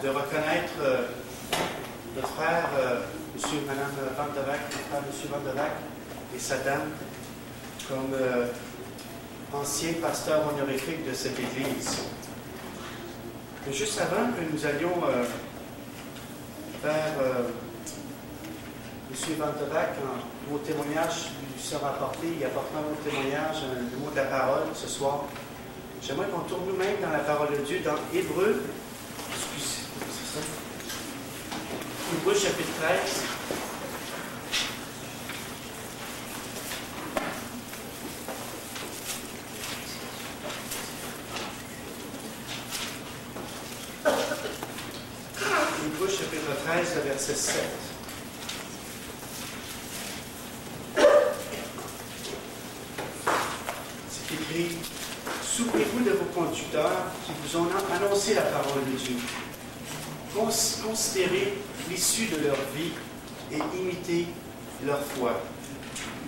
de reconnaître notre frère, monsieur et madame Van de Wack, notre frère monsieur Van de Wack et sa dame, comme ancien pasteur honorifique de cette église. Mais juste avant que nous allions vers monsieur Van de Wack, un mot témoignage lui sera apporté, il apporte un mot témoignage, le mot de la parole ce soir. J'aimerais qu'on tourne nous-mêmes dans la parole de Dieu, dans Hébreux, Hébreux chapitre 13. Hébreux chapitre 13, le verset 7. C'est écrit: souvenez-vous de vos conducteurs qui vous ont annoncé la parole de Dieu. Considérez l'issue de leur vie et imitez leur foi.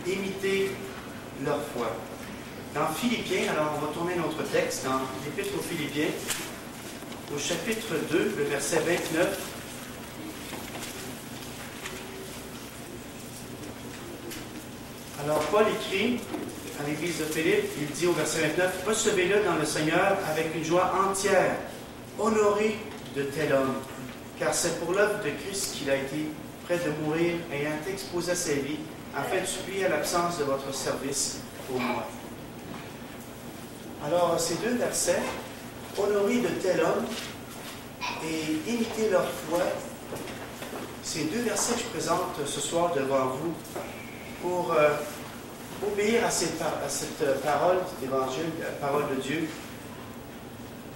Imitez leur foi. Dans Philippiens, alors on va tourner notre texte, dans l'Épître aux Philippiens, au chapitre 2, le verset 29. Alors Paul écrit à l'église de Philippe, il dit au verset 29, « Recevez-le dans le Seigneur avec une joie entière, honorez de tel homme, car c'est pour l'œuvre de Christ qu'il a été prêt de mourir, ayant exposé sa vie, afin de supplier l'absence de votre service pour moi. » Alors, ces deux versets, « Honorer de tel homme » et « imiter leur foi », ces deux versets que je présente ce soir devant vous pour obéir à cette parole d'Évangile, la parole de Dieu.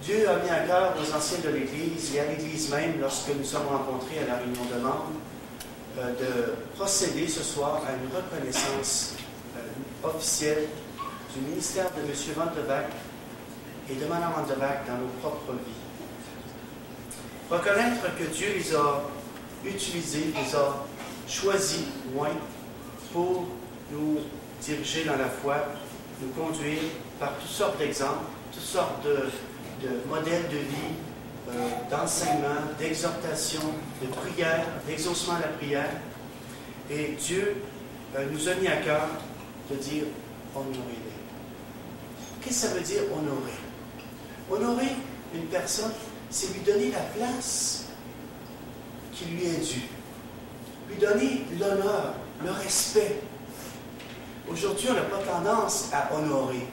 Dieu a mis à cœur aux anciens de l'Église et à l'Église même, lorsque nous sommes rencontrés à la réunion de membres, de procéder ce soir à une reconnaissance officielle du ministère de M. Van de Wack et de Mme Van de Wack dans nos propres vies. Reconnaître que Dieu les a utilisés, les a choisis, moins, pour nous diriger dans la foi, nous conduire par toutes sortes d'exemples, toutes sortes de modèles de vie, d'enseignement, d'exhortation, de prière, d'exaucement à la prière. Et Dieu nous a mis à cœur de dire honorez-les. Qu'est-ce que ça veut dire honorer? Honorer une personne, c'est lui donner la place qui lui est due. Lui donner l'honneur, le respect. Aujourd'hui, on n'a pas tendance à honorer.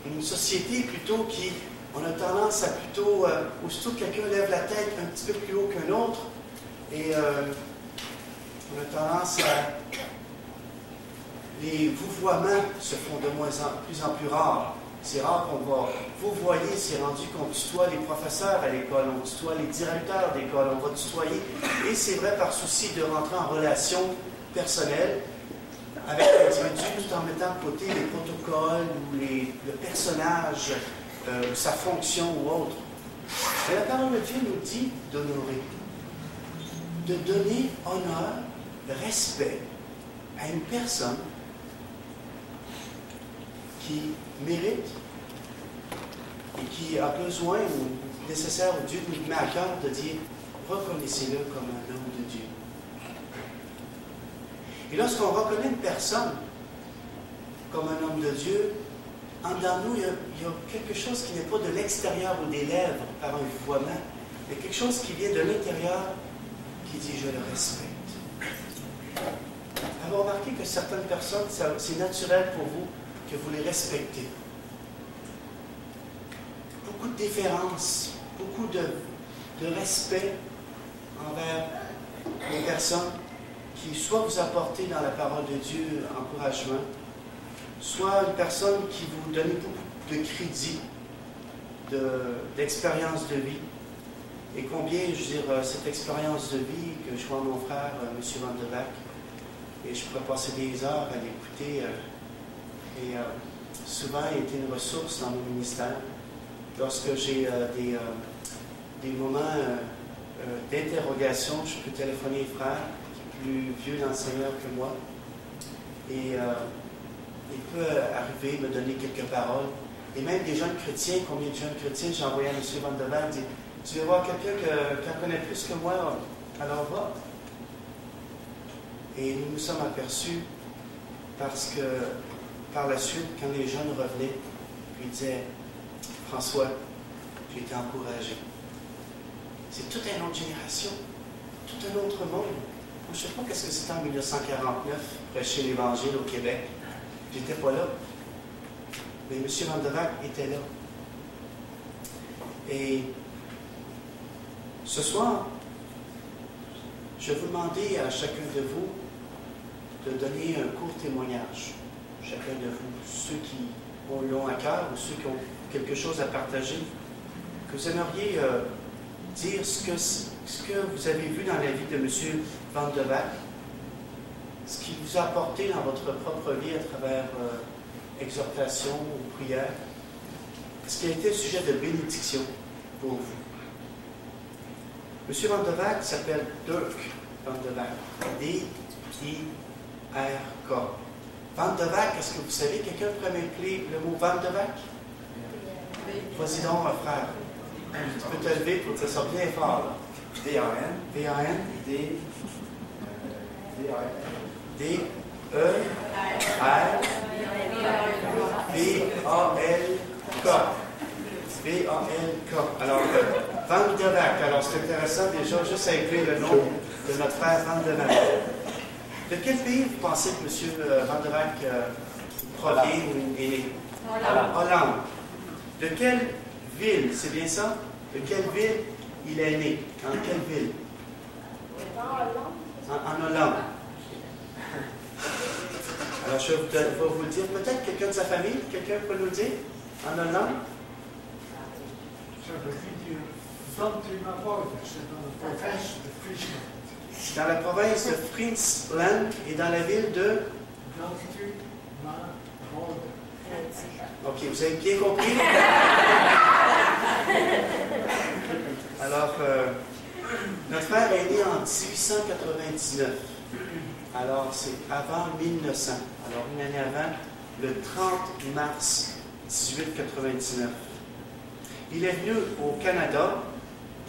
Une société plutôt qui, on a tendance à plutôt, aussitôt que quelqu'un lève la tête un petit peu plus haut qu'un autre, et on a tendance à... Les vouvoiements se font de plus en plus rares. C'est rare qu'on va... Vous voyez, c'est rendu qu'on tutoie les professeurs à l'école, on tutoie les directeurs d'école, on va tutoyer. Et c'est vrai par souci de rentrer en relation personnelle avec l'individu tout en mettant de côté les protocoles ou le personnage, sa fonction ou autre. Mais la parole de Dieu nous dit d'honorer, de donner honneur, respect à une personne qui mérite et qui a besoin ou nécessaire, où Dieu nous met à cœur de dire reconnaissez-le comme un homme de Dieu. Et lorsqu'on reconnaît une personne comme un homme de Dieu, en dedans nous, il y a quelque chose qui n'est pas de l'extérieur ou des lèvres par un vouvoiement, mais quelque chose qui vient de l'intérieur qui dit je le respecte. Avez-vous remarqué que certaines personnes, c'est naturel pour vous que vous les respectez. Beaucoup de déférence, beaucoup de respect envers les personnes qui soit vous apportent dans la parole de Dieu encouragement, soit une personne qui vous donne beaucoup de crédit, d'expérience de vie. Et combien, je veux dire, cette expérience de vie que je vois mon frère, M. Van de Wack, et je pourrais passer des heures à l'écouter, souvent il a été une ressource dans mon ministère. Lorsque j'ai des moments d'interrogation, je peux téléphoner les frères, qui est plus vieux dans le Seigneur que moi, et il peut arriver, me donner quelques paroles. Et même des jeunes chrétiens, combien de jeunes chrétiens j'ai envoyé à M. Van de Wack, dire Tu vas voir quelqu'un qui en connaît plus que moi, alors va. Et nous nous sommes aperçus parce que par la suite, quand les jeunes revenaient, ils disaient, François, j'ai été encouragé. C'est toute une autre génération, tout un autre monde. Moi, je ne sais pas qu'est-ce que c'était en 1949, prêcher l'Évangile au Québec. J'étais pas là. Mais M. Vandevac était là. Et ce soir, je vais vous demander à chacun de vous de donner un court témoignage. Chacun de vous, ceux qui l'ont à cœur ou ceux qui ont quelque chose à partager, que vous aimeriez dire ce que vous avez vu dans la vie de M. Vandevac, ce qui vous a apporté dans votre propre vie à travers exhortation ou prière, ce qui a été le sujet de bénédiction pour vous. M. Vandevac s'appelle Dirk Vandevac, D-I-R-K. Vandevac, est-ce que vous savez, quelqu'un pourrait m'appeler le mot Vandevac? Vas-y donc, mon frère. Tu peux te lever pour que ça sorte bien fort, là. D-A-N. V-A-N. D-E-R-V-A-L-K. V-A-L-K. Alors, Vandevac. Alors, c'est intéressant déjà, juste à écrire le nom de notre frère Vandevac. De quel pays vous pensez que M. Vandevac provient ou est né? Hollande. De quelle ville, c'est bien ça? De quelle ville il est né? En quelle ville? En Hollande. Alors, je vais vous le dire. Peut-être quelqu'un de sa famille? Quelqu'un peut nous dire? En Hollande? Dans la province de Friesland et dans la ville de... Ok, vous avez bien compris? Alors, notre frère est né en 1899. Alors, c'est avant 1900. Alors, une année avant, le 30 mars 1899. Il est venu au Canada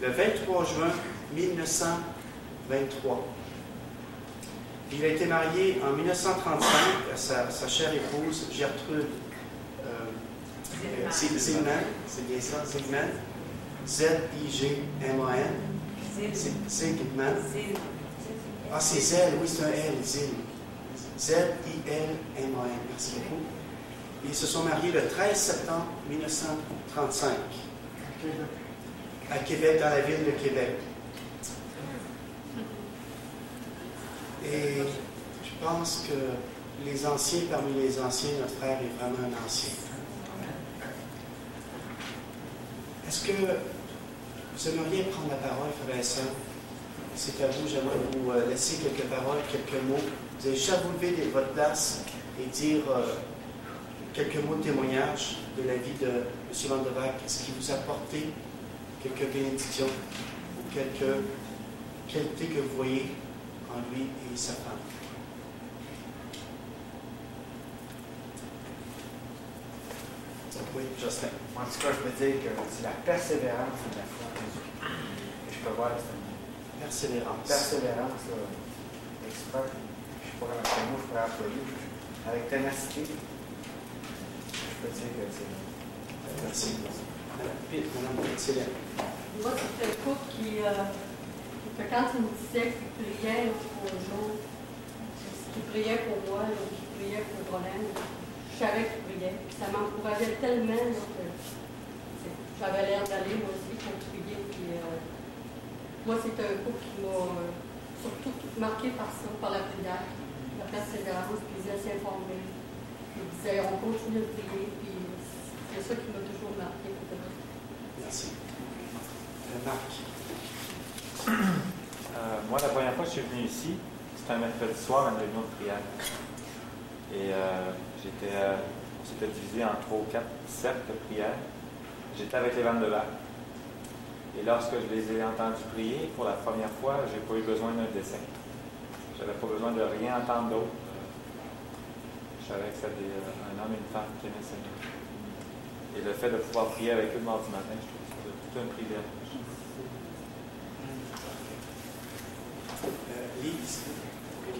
le 23 juin 1923. Il a été marié en 1935 à sa chère épouse Gertrude Zigman. C'est bien ça, Zigman. Z-I-G-M-A-N. Zigman. Ah, c'est Zell, oui, c'est un L, Zil. Z-I-L-M-A-N. Merci beaucoup. Ils se sont mariés le 13 septembre 1935 à Québec, dans la ville de Québec. Et je pense que les anciens, parmi les anciens, notre frère est vraiment un ancien. Est-ce que vous aimeriez prendre la parole, frère et sœur? C'est à vous, j'aimerais vous laisser quelques paroles, quelques mots. Vous avez juste à vous lever de votre place et dire quelques mots de témoignage de la vie de M. Vandevac. Est-ce qu'il vous a apporté quelques bénédictions ou quelques qualités que vous voyez en lui et sa femme? Oui, Justin. En tout cas, je peux dire que c'est la persévérance de la foi en Jésus. Et je peux voir que c'est une Persévérance. persévérance expert. Je ne sais pas comment c'est mot je pourrais employer. Avec ténacité, je peux dire que c'est. Merci. Madame Célène. Moi, c'est un couple que quand il me disait qu'il priait pour jour, qu'il priait pour moi, qu'il priait pour Roland, je savais qu'il priait. Ça m'encourageait tellement que j'avais l'air d'aller moi aussi pour prier. Puis, moi, c'est un couple qui m'a surtout marqué par ça, par la prière, la persévérance, puis ils s'informer. S'informer. Ils disaient, on continue de prier, puis c'est ça qui m'a toujours marqué. Merci. Marc. Moi, la première fois que je suis venu ici, c'était un mercredi soir à une réunion de prière. Et on s'était divisé en 3 ou 4 cercles de prière. J'étais avec les Vandevac. Et lorsque je les ai entendus prier, pour la première fois, je n'ai pas eu besoin d'un dessin. Je n'avais pas besoin de rien entendre d'autre. Je savais que c'était un homme et une femme qui aimaient le Seigneur. Et le fait de pouvoir prier avec eux le mardi matin, je trouve que c'est tout un privilège. Lise? OK.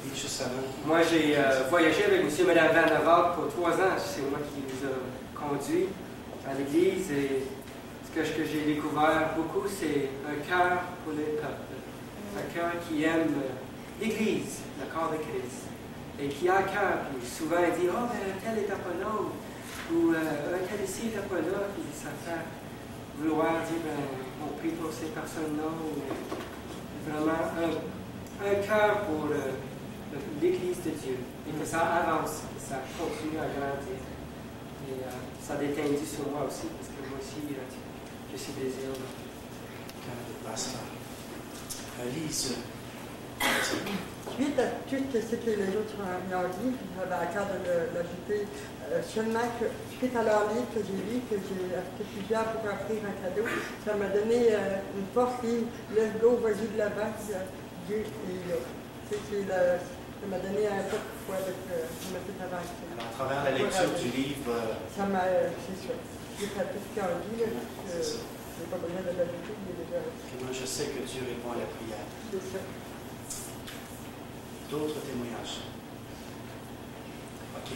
Lise, juste avant. Moi, j'ai voyagé avec M. et Mme Van der Waal pour 3 ans. C'est moi qui les a conduits à l'église. Et ce que j'ai découvert beaucoup, c'est un cœur pour le peuple. Un cœur qui aime l'Église, le corps de Christ. Et qui a un cœur. Puis souvent, il dit, oh, ben, tel n'était pas là. Ou un tel ici n'était pas là. Puis ça fait vouloir dire, ben, on prie pour ces personnes-là. Vraiment un cœur pour l'Église de Dieu. Et que ça avance, que ça continue à grandir. Et ça déteindit sur moi aussi, parce que moi aussi, j'ai ces désirs. Cœur de pasteur. Lise. Suite à tout ce que les autres ont dit, j'avais à cœur de l'ajouter seulement que suite à leur livre que j'ai lu, que j'ai acheté plusieurs pour offrir un cadeau, ça m'a donné une force qui, let's go, vas-y de l'avant, Dieu est là. Ça m'a donné un peu de foi, ça m'a fait avancer. Alors, à travers la lecture du livre, ça m'a, c'est ça. Suite à tout ce qu'ils ont dit, je n'ai pas besoin de l'ajouter, il est déjà. et moi, je sais que Dieu répond à la prière. C'est ça. D'autres témoignages? OK.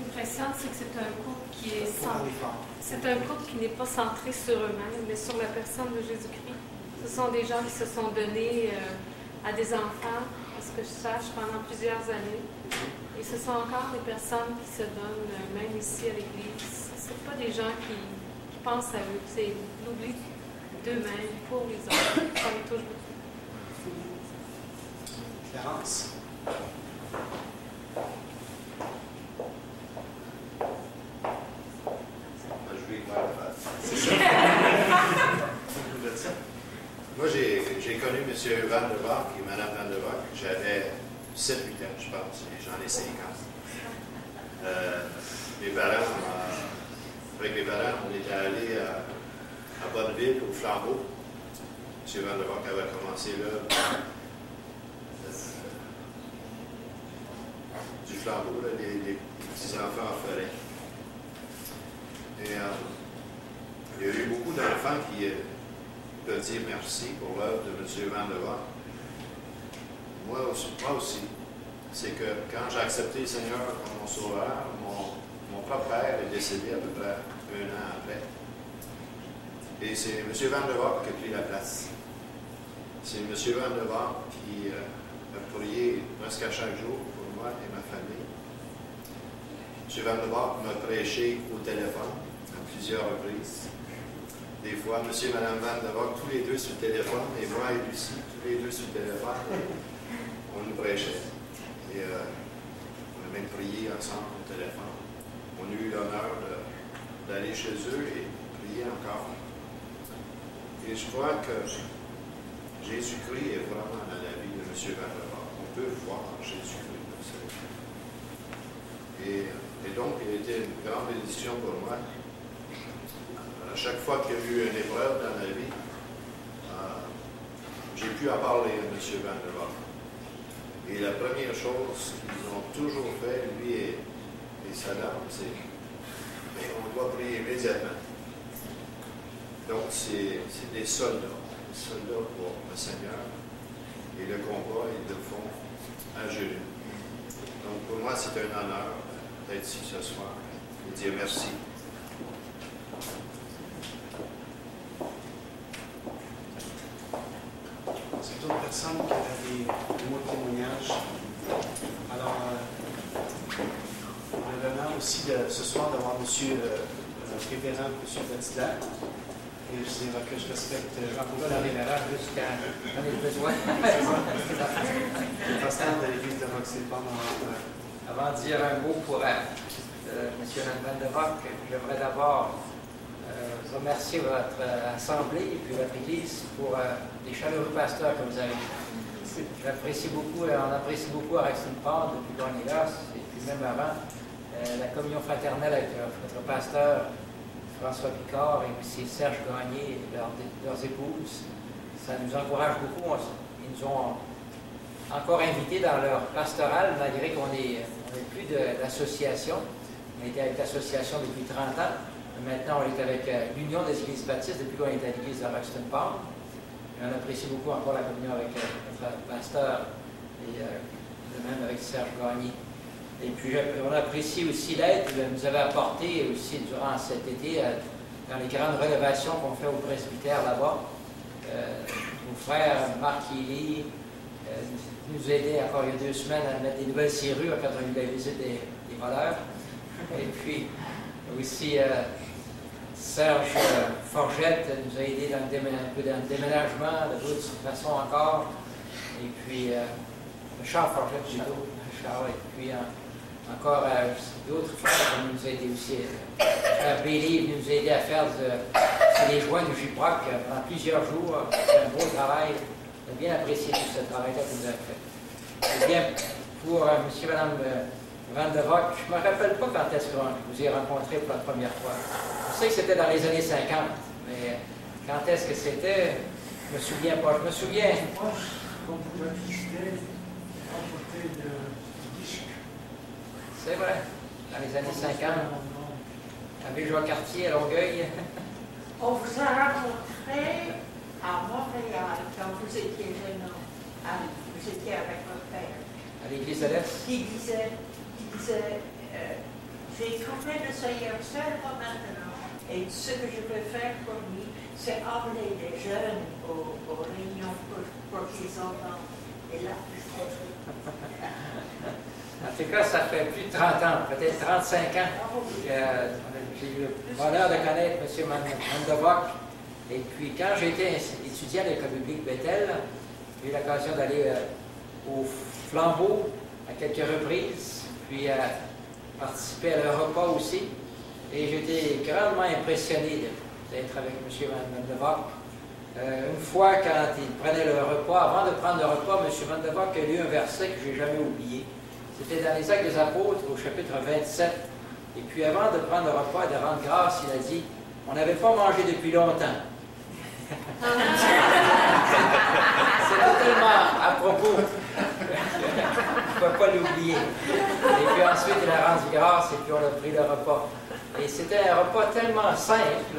L'impression, c'est que c'est un couple qui est Parlez fort. C'est un couple qui n'est pas centré sur eux-mêmes, mais sur la personne de Jésus-Christ. Ce sont des gens qui se sont donnés à des enfants, à ce que je sache, pendant plusieurs années. Et ce sont encore des personnes qui se donnent, même ici à l'Église. Ce ne sont pas des gens qui pensent à eux. C'est l'oubli d'eux-mêmes pour les autres. Ça me touche beaucoup. Clarence? Je vais voir la face. C'est ça. Vous dites ça? Moi, j'ai connu M. Van der Waal et Mme Van der Waal. J'avais 7-8 ans, je pense, et j'en ai 5 ans. Mes parents, avec mes parents, on était allés à Bonneville, au Flambeau. M. Van der Waal avait commencé là, du Flambeau, là, les petits-enfants orphelins. Et il y a eu beaucoup d'enfants qui peuvent dire merci pour l'œuvre de M. Van der Waal. Moi aussi. C'est que quand j'ai accepté le Seigneur comme mon sauveur, mon propre père est décédé à peu près 1 an après. Et c'est M. Van der Waal qui a pris la place. C'est M. Van der Waal qui a prié presque à chaque jour pour moi et ma famille. M. Van der Waal m'a prêché au téléphone à plusieurs reprises. Des fois, M. et Mme Van der Waal, tous les deux sur le téléphone, et moi et Lucie, tous les deux sur le téléphone, on nous prêchait. Et on a même prié ensemble au téléphone. On a eu l'honneur d'aller chez eux et prier encore. Et je crois que Jésus-Christ est vraiment dans la vie de M. Van der Waal. On peut voir Jésus-Christ dans sa vie. Et donc, il a été une grande bénédiction pour moi. À chaque fois qu'il y a eu une épreuve dans ma vie, j'ai pu en parler à M. Van der Waal. Et la première chose qu'ils ont toujours fait, lui et sa dame, c'est on doit prier immédiatement. Donc, c'est des soldats pour le Seigneur. Et le combat, ils le font à genoux. Donc, pour moi, c'est un honneur d'être ici ce soir et dire merci. C'est d'autres personnes qui avaient des mots de témoignage. Alors, on a l'honneur aussi ce soir d'avoir M. Révérend, M. Batidat. Et je dirais que je respecte Jean-Paul Révérend jusqu'à j'en ai besoin. le pasteur de l'église de Roxy-Palm. Avant de dire un mot pour M. Van der Waal, j'aimerais d'abord remercier votre assemblée et puis votre église pour les chaleureux pasteurs que vous avez. J'apprécie beaucoup, on apprécie beaucoup à Roxy-Palm depuis qu'on est là, et puis même avant, la communion fraternelle avec votre pasteur François Picard et aussi Serge Gagné et leurs épouses. Ça nous encourage beaucoup. Ils nous ont encore invités dans leur pastoral, malgré qu'on n'est plus de l'association. On était avec l'association depuis 30 ans. Maintenant, on est avec l'Union des Églises baptistes depuis qu'on est à l'église de Roxton Park. On apprécie beaucoup encore la communion avec notre pasteur et de même avec Serge Gagné. Et puis on apprécie aussi l'aide que vous nous avez apportée aussi durant cet été dans les grandes rénovations qu'on fait au presbytère là-bas. Mon frère Marc Ely nous a aidé encore il y a 2 semaines à mettre des nouvelles serrures quand on a eu la visite des voleurs. Et puis aussi Serge Forgette nous a aidé un peu dans le déménagement, de toute façon encore. Et puis Charles Forgette plutôt. Charles, et puis encore d'autres frères qui nous ont aidés aussi. Frère Bailey nous a aidé à faire les joints du Gyproc pendant plusieurs jours. C'est un beau travail. On a bien apprécié tout ce travail-là que vous avez fait. Et bien, pour M. et Mme Van de Vock, je ne me rappelle pas quand est-ce que je vous ai rencontré pour la première fois. Je sais que c'était dans les années 50, mais quand est-ce que c'était, je ne me souviens pas. Je me souviens. C'est vrai, dans les années 50, avec Joie Cartier à Longueuil. On vous a rencontré à Montréal quand vous étiez jeune homme. Vous étiez avec votre père. À l'église de l'Est. Qui disait j'ai trouvé le Seigneur seulement maintenant, et ce que je peux faire pour lui, c'est emmener les jeunes aux réunions pour qu'ils entendent. Et là, en tout cas, ça fait plus de 30 ans, peut-être 35 ans. J'ai eu le bonheur de connaître M. Van de Vock. Et puis, quand j'étais étudiant à l'école publique Bethel, j'ai eu l'occasion d'aller au Flambeau à quelques reprises, puis participer à leur repas aussi. Et j'étais grandement impressionné d'être avec M. Van de Vock. Une fois, quand il prenait le repas, avant de prendre le repas, M. Van de Vock a lu un verset que je n'ai jamais oublié. C'était dans les Actes des Apôtres, au chapitre 27. Et puis, avant de prendre le repas et de rendre grâce, il a dit « On n'avait pas mangé depuis longtemps. » C'était tellement à propos. Je ne peux pas l'oublier. Et puis ensuite, il a rendu grâce et puis on a pris le repas. Et c'était un repas tellement simple,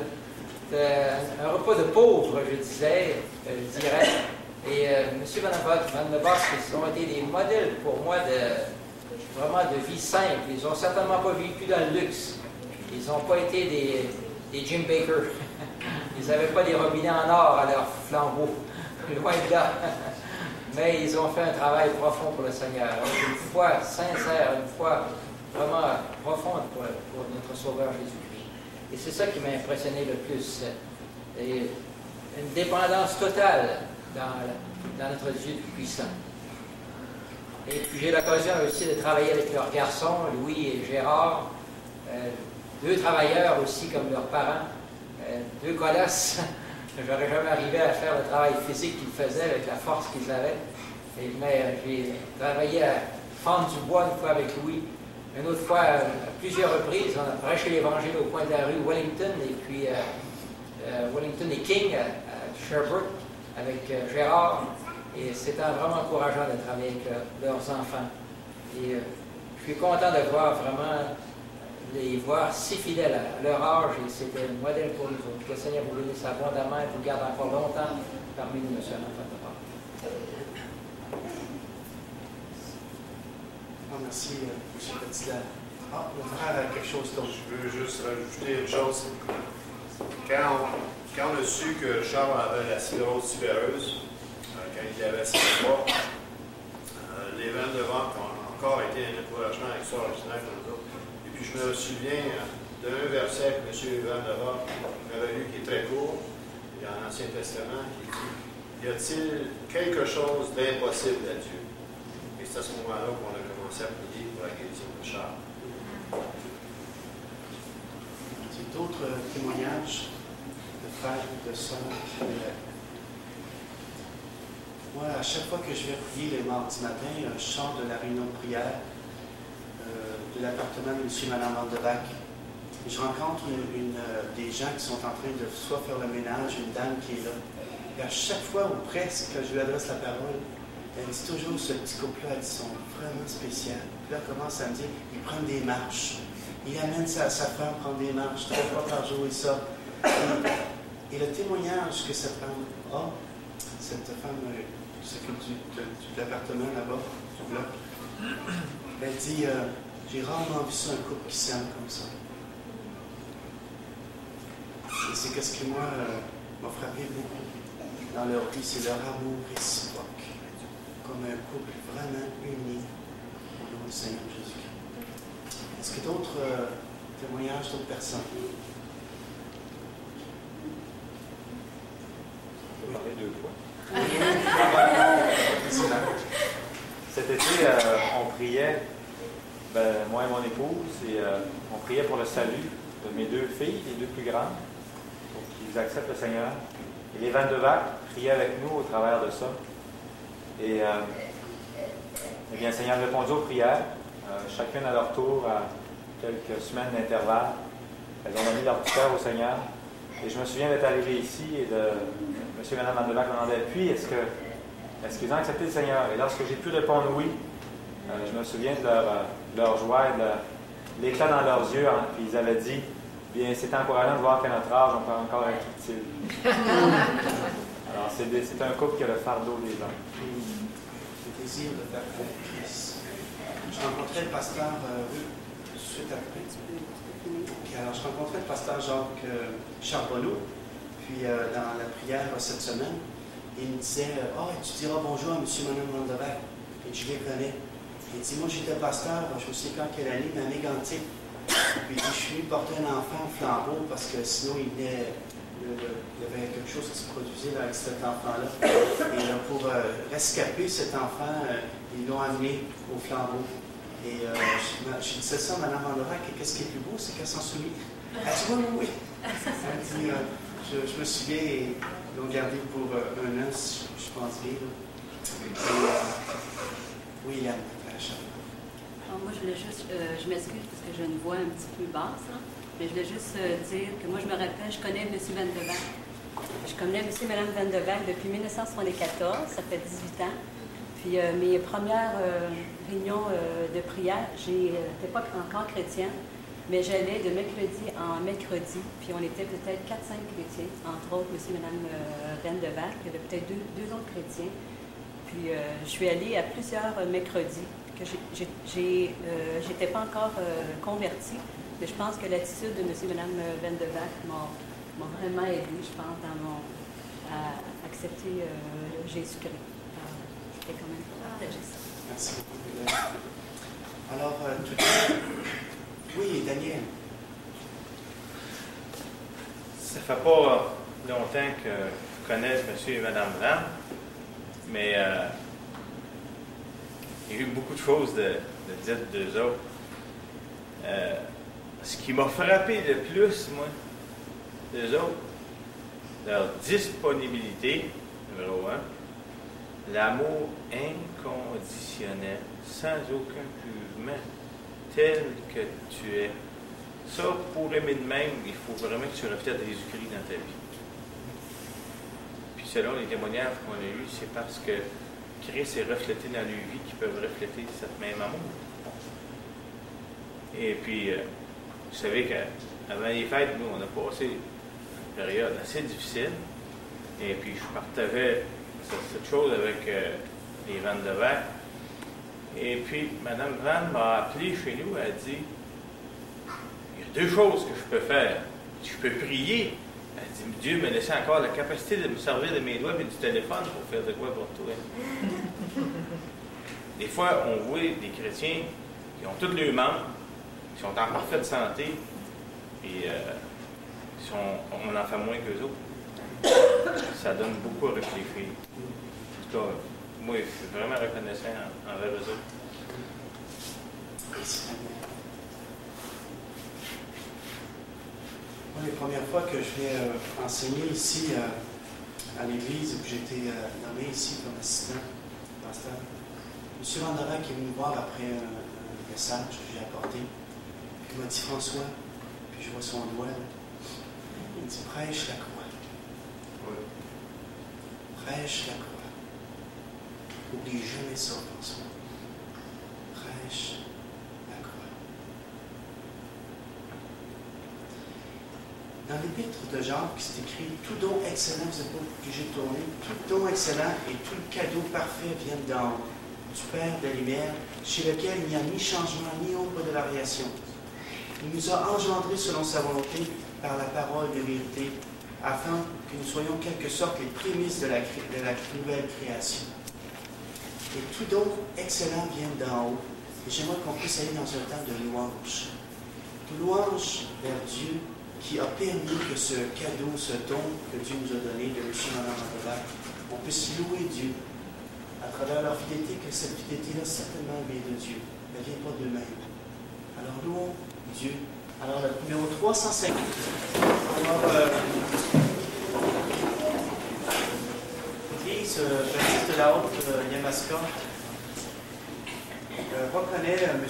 un repas de pauvres, je dirais. Et M. Van de Vock, ils ont été des modèles pour moi vraiment de vie simple. Ils n'ont certainement pas vécu dans le luxe. Ils n'ont pas été des Jim Baker. Ils n'avaient pas des robinets en or à leur flambeau. Loin de là. Mais ils ont fait un travail profond pour le Seigneur. Une foi sincère, une foi vraiment profonde pour notre Sauveur Jésus-Christ. Et c'est ça qui m'a impressionné le plus. Et une dépendance totale dans notre Dieu Tout-Puissant. Et puis j'ai l'occasion aussi de travailler avec leurs garçons, Louis et Gérard, 2 travailleurs aussi comme leurs parents, 2 colosses. J'aurais jamais arrivé à faire le travail physique qu'ils faisaient avec la force qu'ils avaient. Mais j'ai travaillé à fendre du bois une fois avec Louis. Une autre fois, à plusieurs reprises, on a prêché l'Évangile au coin de la rue Wellington et puis Wellington et King à Sherbrooke avec Gérard. Et c'était vraiment encourageant de travailler avec leurs enfants. Et je suis content de voir vraiment les voir si fidèles à leur âge et c'était un modèle pour nous autres. Que le Seigneur vous bénisse abondamment et vous garde encore longtemps parmi nous, M. Merci, M. Petit-Dal. Le frère a quelque chose d'autre. Je veux juste rajouter une chose. Quand on a su que Charles avait la sclérose tubereuse, quand il avait 6 mois, les Van de Vock ont encore été un encouragement extraordinaire pour nous autres. Et puis je me souviens d'un verset que M. Van de Vock avait lu qui est très court, dans l'Ancien Testament, qui dit « Y a-t-il quelque chose d'impossible à Dieu? » Et c'est à ce moment-là qu'on a commencé à prier pour la guérison de Charles. C'est d'autres témoignages de frères, de sœurs. Moi, à chaque fois que je vais prier les mardis matin, je sors de la réunion de prière de l'appartement de M. et Mme Van de Vock. Je rencontre des gens qui sont en train de soit faire le ménage, une dame qui est là. Et à chaque fois, ou presque, que je lui adresse la parole, elle dit toujours ce petit couple-là, ils sont vraiment spéciaux. Puis là, elle commence à me dire, ils prennent des marches. Il amène sa femme prendre des marches 3 fois par jour et ça. Et le témoignage que cette femme a, cette femme qui s'occupe de l'appartement là-bas, du bloc. Elle dit j'ai rarement vu ça, un couple qui s'aime comme ça. Et c'est ce qui, moi, m'a frappé beaucoup dans leur vie, c'est leur amour réciproque. Comme un couple vraiment uni au nom du Seigneur Jésus-Christ. Est-ce que d'autres témoignages d'autres personnes? On peut parler 2 fois. Cet été, on priait, moi et mon épouse, et on priait pour le salut de mes 2 filles, les 2 plus grandes, pour qu'ils acceptent le Seigneur. Et les Vandevac priaient avec nous au travers de ça. Et eh bien, le Seigneur a répondu aux prières, chacune à leur tour, à quelques semaines d'intervalle. Elles ont donné leur petit cœur au Seigneur. Et je me souviens d'être arrivé ici et de M. et Mme Vandevac me demandaient, puis, est-ce qu'ils ont accepté le Seigneur? Et lorsque j'ai pu répondre oui, je me souviens de leur joie et de l'éclat dans leurs yeux. Hein, puis ils avaient dit, bien, c'est encourageant de voir qu'à notre âge, on peut encore être utile. Alors, c'est un couple qui a le fardeau des hommes. Le désir de faire pour Christ. Je rencontrais le pasteur tout de suite après. Puis alors, je rencontrais le pasteur Jacques Charbonneau, puis dans la prière cette semaine, il me disait tu diras bonjour à M. et Mme Vandevac. Et je les connais. Il dit moi, j'étais pasteur, je me souviens quand quelle année, dans Mégantic. Puis il dit je suis venu porter un enfant au flambeau parce que sinon, il y avait quelque chose qui se produisait là, avec cet enfant-là. Et là, pour rescaper cet enfant, ils l'ont amené au flambeau. Et je disais ça à Mme Vandevac, et qu'est-ce qui est plus beau, c'est qu'elle s'en souvient. Elle dit oui. Elle dit je me souviens, et ils l'ont gardé pour 1 an, je pense bien. Oui, Yann, moi, je voulais juste, je m'excuse parce que j'ai une voix un petit peu basse, hein, mais je voulais juste dire que moi, je me rappelle, je connais M. Vandevac. Je connais M. et Mme Vandevac depuis 1974, ça fait 18 ans. Puis mes premières réunions de prière, j'étais pas encore chrétienne, mais j'allais de mercredi en mercredi, puis on était peut-être 4-5 chrétiens, entre autres M. et Mme Vandevac, il y avait peut-être deux autres chrétiens. Puis je suis allée à plusieurs mercredis, que j'étais pas encore convertie, mais je pense que l'attitude de M. et Mme Vandevac m'a vraiment aidée, je pense, à accepter Jésus-Christ. Je vais quand même partager ça. Merci beaucoup. Alors, oui, Daniel. Ça fait pas longtemps que je connais M. et Mme Lam, mais il y a eu beaucoup de choses de dites d'eux autres. Ce qui m'a frappé le plus, moi, d'eux autres, leur disponibilité, numéro 1, l'amour inconditionnel, sans aucun jugement, tel que tu es. Ça, pour aimer de même, il faut vraiment que tu reflètes Jésus-Christ dans ta vie. Puis selon les témoignages qu'on a eus, c'est parce que Christ est reflété dans leur vie qu'ils peuvent refléter cette même amour. Et puis, vous savez qu'avant les fêtes, nous, on a passé une période assez difficile. Et puis, je partageais cette chose avec les Vandevac. Et puis, Mme Van m'a appelé chez nous, elle a dit, il y a 2 choses que je peux faire. Je peux prier. Elle dit, Dieu m'a laissé encore la capacité de me servir de mes doigts et du téléphone pour faire de quoi pour toi. Des fois, on voit des chrétiens qui ont tous leurs membres, qui sont en parfaite santé, et on en fait moins qu'eux autres. Ça donne beaucoup à réfléchir. En tout cas, moi, je suis vraiment reconnaissant envers eux autres. Moi, les premières fois que je viens enseigner ici à l'église, où j'ai été nommé ici comme assistant pasteur, M. Vandevac est venu me voir après un message que j'ai apporté. Il m'a dit, François, puis je vois son doigt, là, il me dit, prêche la croix. Oui. Prêche la croix. N'oublie jamais ça, François. Prêche la croix. dans l'épître de Jacques, c'est écrit « Tout don excellent », vous n'êtes pas obligé de tourner, « Tout don excellent et tout le cadeau parfait viennent d'en haut, du Père de la lumière, chez lequel il n'y a ni changement ni ombre de variation. Il nous a engendrés selon sa volonté par la parole de vérité, afin que nous soyons en quelque sorte les prémices de la nouvelle création. Et tout don excellent vient d'en haut. Et j'aimerais qu'on puisse aller dans un temps de louange. De louange vers Dieu qui a permis que ce cadeau, ce don que Dieu nous a donné de M. et Mme Vandevaart, on puisse louer Dieu à travers leur fidélité, que cette fidélité-là certainement vient de Dieu. Elle ne vient pas d'eux-mêmes. Alors louons Dieu. Alors le numéro 350. L'Église baptiste de la Haute-Yamaska reconnaît M.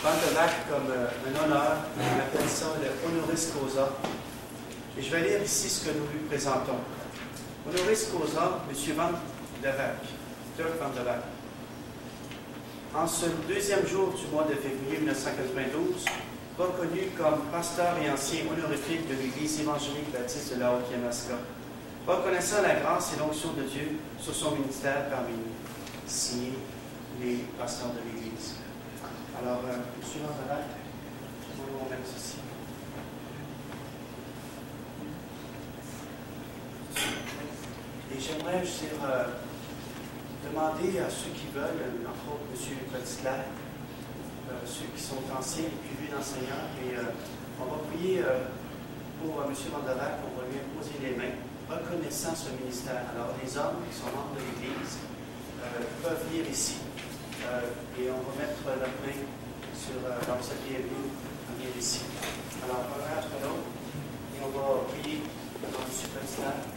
Vandevaart comme un honneur. On appelle ça le honoris causa. Et je vais lire ici ce que nous lui présentons. Honoris causa, M. Vandevaart, Dirk Vandevaart. En ce deuxième jour du mois de février 1992, reconnu comme pasteur et ancien honorifique de l'Église évangélique baptiste de la Haute-Yamaska, reconnaissant la grâce et l'onction de Dieu sur son ministère parmi nous. Signé les pasteurs de l'Église. Alors, M. Vandevaart, on vous remercie ici. Et j'aimerais, demander à ceux qui veulent, entre autres M. Petitclerc, ceux qui sont anciens et plus vieux d'enseignants, et on va prier pour M. Vandevaart, on va lui imposer les mains, reconnaissant ce ministère. Alors, les hommes qui sont membres de l'Église peuvent venir ici, et on va mettre la main sur cette bienvenue, on vient ici. Alors, on va après l'autre, et on va prier pour M. Petitclerc.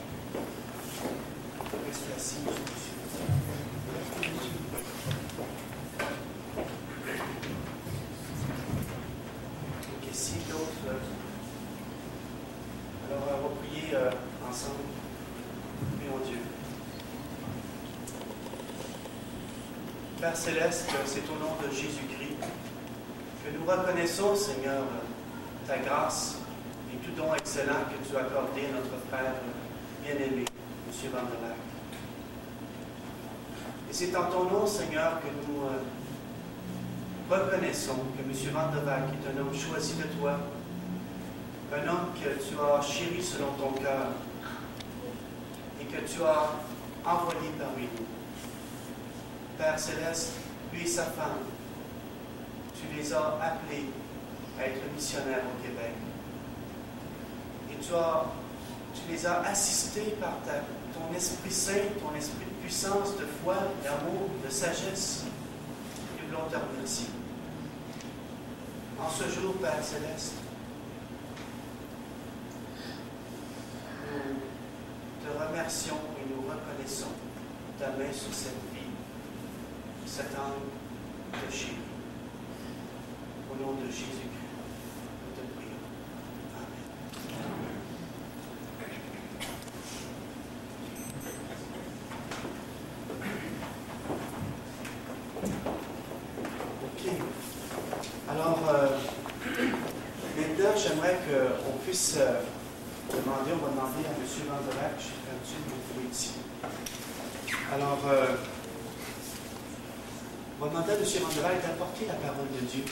Restez assis, M. Ok, si d'autres. Alors, on va prier ensemble. Prions Dieu. Père Céleste, c'est au nom de Jésus-Christ que nous reconnaissons, Seigneur, ta grâce et tout don excellent que tu as accordé à notre Frère bien-aimé, M. Vandevaart. Et c'est en ton nom, Seigneur, que nous reconnaissons que M. Vandevaart est un homme choisi de toi, un homme que tu as chéri selon ton cœur et que tu as envoyé parmi nous. Père Céleste, lui et sa femme, tu les as appelés à être missionnaires au Québec. Et tu les as assistés par ton Esprit Saint, ton Esprit de puissance, de foi, d'amour, de sagesse. Nous voulons te remercier. En ce jour, Père Céleste, nous te remercions et nous reconnaissons ta main sur cette vie, cet âme de chéri. Au nom de Jésus-Christ, nous te prions. Amen. OK. Alors, maintenant, j'aimerais qu'on puisse on va demander à M. Vandevaart, je suis perdu de vous ici. Alors, on va demander à M. Vandevaart d'apporter la parole de Dieu.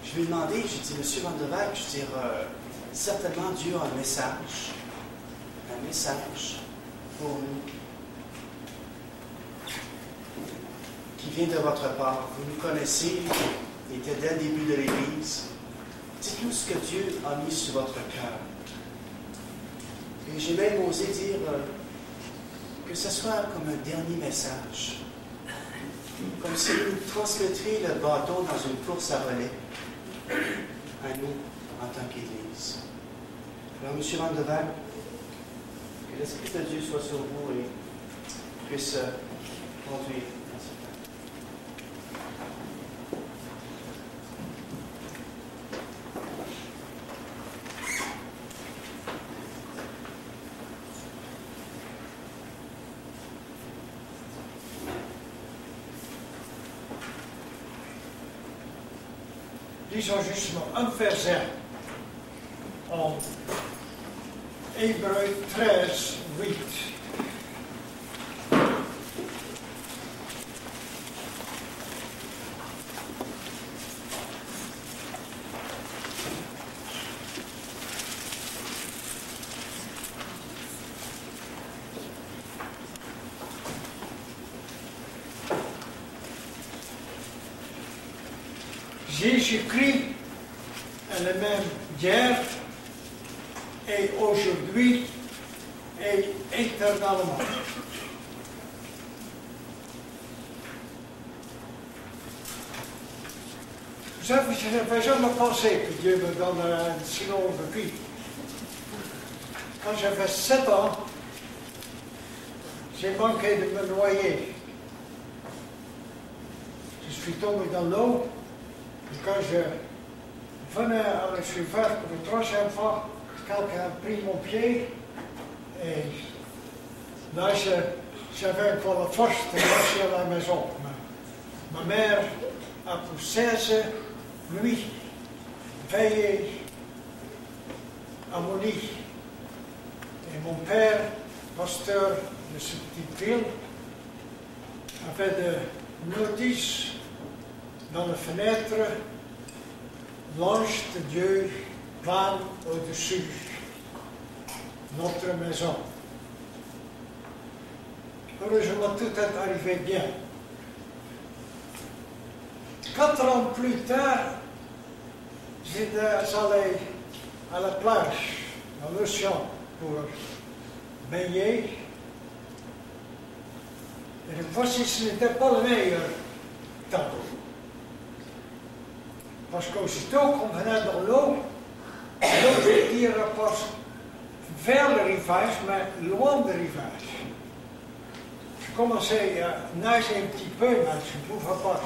Je lui ai demandé, j'ai dit, M. Vandevaart, je veux dire, certainement Dieu a un message pour nous, qui vient de votre part. Vous nous connaissez, il était dès le début de l'Église. Dites-nous ce que Dieu a mis sur votre cœur. Et j'ai même osé dire que ce soit comme un dernier message. Comme si vous nous transmettriez le bâton dans une course à relais à nous en tant qu'Église. Alors, M. Vandevaart, que l'Esprit de Dieu soit sur vous et puisse conduire dans ce temps. Lisons justement, homme faire en Hébreux 13, 8. Jésus-Christ est le même hier et aujourd'hui et éternellement. Vous savez, je n'avais jamais pensé que Dieu me donnerait une si longue vie. Quand j'avais 7 ans, j'ai manqué de me noyer. Je suis tombé dans l'eau. Et quand je venais à la surface pour la 3e fois, quelqu'un a pris mon pied et là j'avais encore la force de marcher à la maison. Ma mère a pour 16 nuits veillé à mon lit. Et mon père, pasteur de cette petite ville, avait des notices dans la fenêtre, l'ange de Dieu plane au-dessus notre maison. Heureusement, tout est arrivé bien. 4 ans plus tard, j'étais allé à la plage, dans l'océan, pour baigner. Et voici, ce n'était pas le meilleur temps. Parce qu'aussitôt qu'on venait dans l'eau je dirais pas vers le rivage, mais loin du rivage. Je commençais à nager un petit peu, mais je ne pouvais pas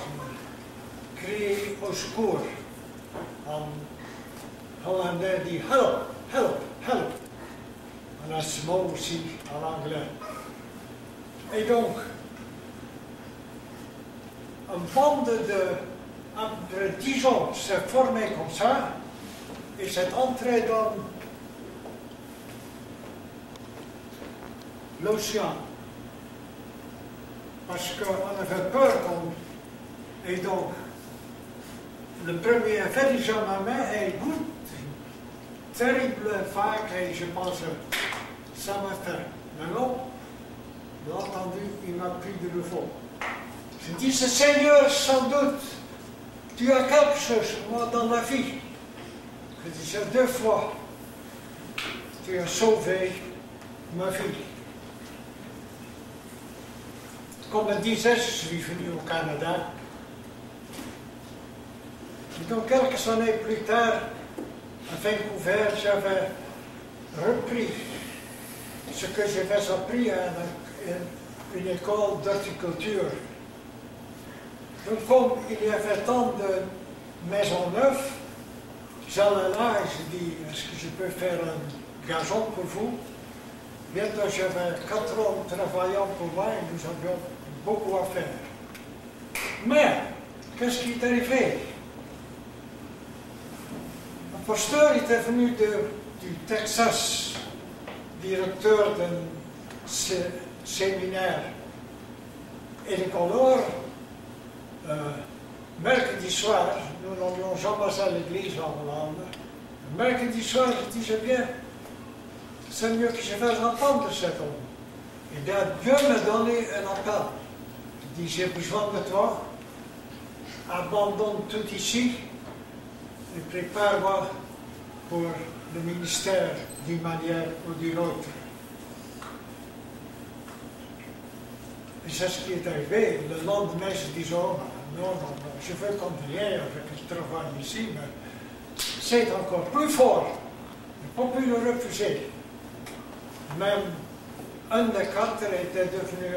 crier au secours. En hollandais dit help, help, help. On a ce mot aussi en anglais. Et donc, un bande entre 10 ans s'est formé comme ça, et s'est entré dans l'océan. Parce qu'on avait peur et donc, le premier effet déjà ma main est goût, terrible vague, et je pense ça m'a fait. Mais non, bien entendu, il m'a pris de nouveau. Je dis, Seigneur, sans doute, tu as quelque chose, moi, dans la vie. Je dis, 2 fois, tu as sauvé ma vie. Comme je disais, je suis venu au Canada. Et donc, quelques années plus tard, à Vancouver, j'avais repris ce que j'avais appris à une école d'horticulture. Donc, comme il y avait tant de maisons neuves, j'allais là et je dis, est-ce que je peux faire un gazon pour vous? Bientôt, j'avais 4 ans travaillant pour moi et nous avions beaucoup à faire. Mais, qu'est-ce qui est arrivé? Un pasteur était venu du Texas, directeur d'un séminaire. Et alors, mercredi soir, nous n'allions jamais à l'église en Hollande. Mercredi soir, je disais bien, c'est mieux que je fasse entendre cet homme. Et bien, Dieu m'a donné un appel. Il dit, j'ai besoin de toi, abandonne tout ici et prépare-moi pour le ministère d'une manière ou d'une autre. Et c'est ce qui est arrivé. Le lendemain, je dis, oh, non, je veux continuer avec le travail ici, mais c'est encore plus fort. Je n'ai pas pu le refuser. Même un des 4 était devenu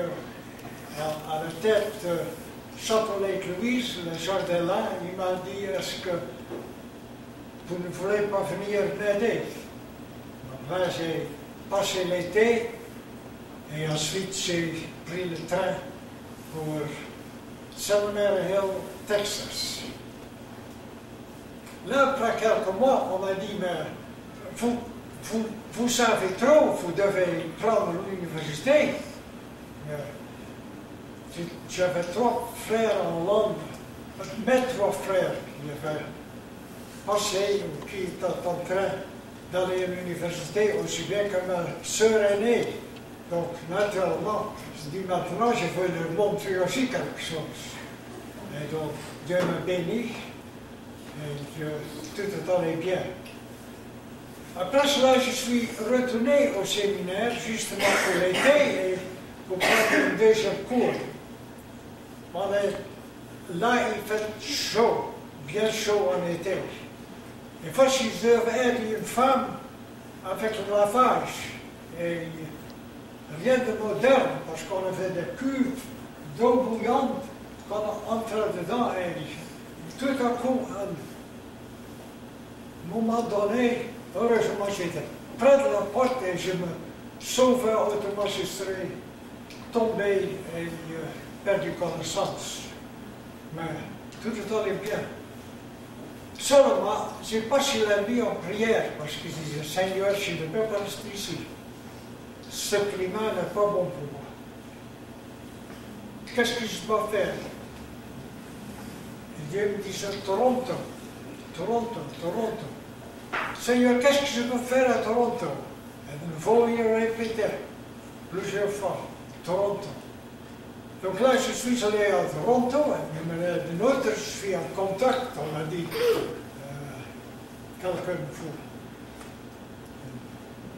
à la tête de Château-Lake-Louise, le jardin là. Il m'a dit, est-ce que vous ne voulez pas venir m'aider? Là, j'ai passé l'été et ensuite j'ai pris le train pour Seminary Hill, Texas. Là, après quelques mois, on m'a dit, mais vous savez trop, vous devez prendre l'université. J'avais 3 frères en Londres, mes 3 frères qui avaient passé ou qui étaient en train d'aller à l'université aussi bien que ma sœur aînée. Donc, naturellement, je dis maintenant, je veux leur montrer aussi quelque chose. Et donc, Dieu m'a béni et tout est allé bien. Après cela, je suis retourné au séminaire justement pour l'été et pour prendre un deuxième cours. Là, il fait chaud, bien chaud en été. Et voici, je devais être une femme avec le lavage. Et rien de moderne, parce qu'on avait des cuves d'eau bouillante qu'on entrait dedans. Et tout à coup, à un moment donné, heureusement, j'étais près de la porte et je me sauvais autrement, je serais tombé et perdu connaissance. Mais tout est allé bien. Seulement, j'ai passé la nuit en prière parce que je disais, Seigneur, je ne peux pas rester ici. Ce climat n'est pas bon pour moi. Qu'est-ce que je dois faire? Et Dieu me disait, Toronto. Seigneur, qu'est-ce que je dois faire à Toronto? Et de nouveau, il répétait plusieurs fois, Toronto. Donc là, je suis allé à Toronto, et d'une autre, je suis en contact, on m'a dit, quelqu'un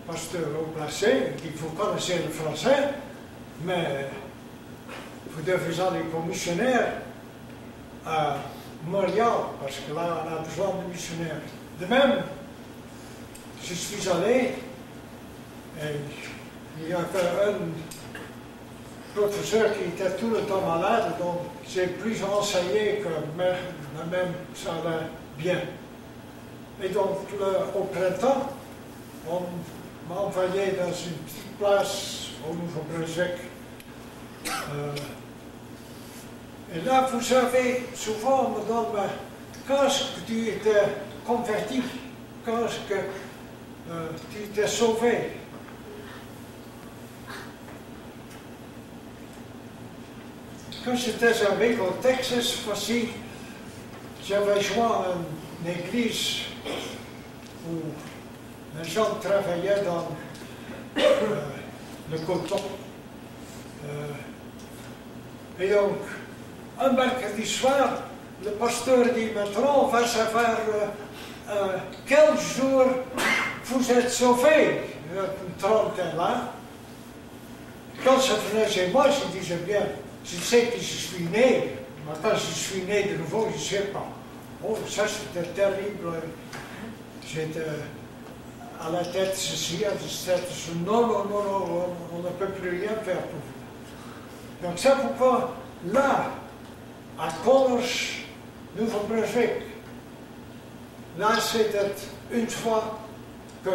pasteur au placé, qui vous connaissez le français, mais vous devez aller comme missionnaire à Montréal, parce que là, on a besoin de missionnaires. De même, je suis allé, et il y avait un professeur qui était tout le temps malade, donc j'ai plus enseigné que même ça allait bien. Et donc, au printemps, on m'a envoyé dans une petite place au Nouveau-Brunswick. Et là, vous savez, souvent on me demande, quand est-ce que tu étais converti? Quand est-ce que tu étais sauvé? Quand j'étais avec au Texas, voici, j'avais joint une église où les gens travaillaient dans le coton. Et donc, un mercredi soir, le pasteur dit, maintenant, on va savoir quel jour vous êtes sauvés. Une trentaine là. Quand ça venait chez moi, je disais bien, je sais que je suis né, mais quand je suis né de nouveau, je ne sais pas. Oh, ça c'était terrible. J'étais à la tête ceci, à la tête ceci. Non, on ne peut plus rien faire pour vous. Donc c'est pourquoi, là, à College, Nouveau-Brunswick, là c'était une fois que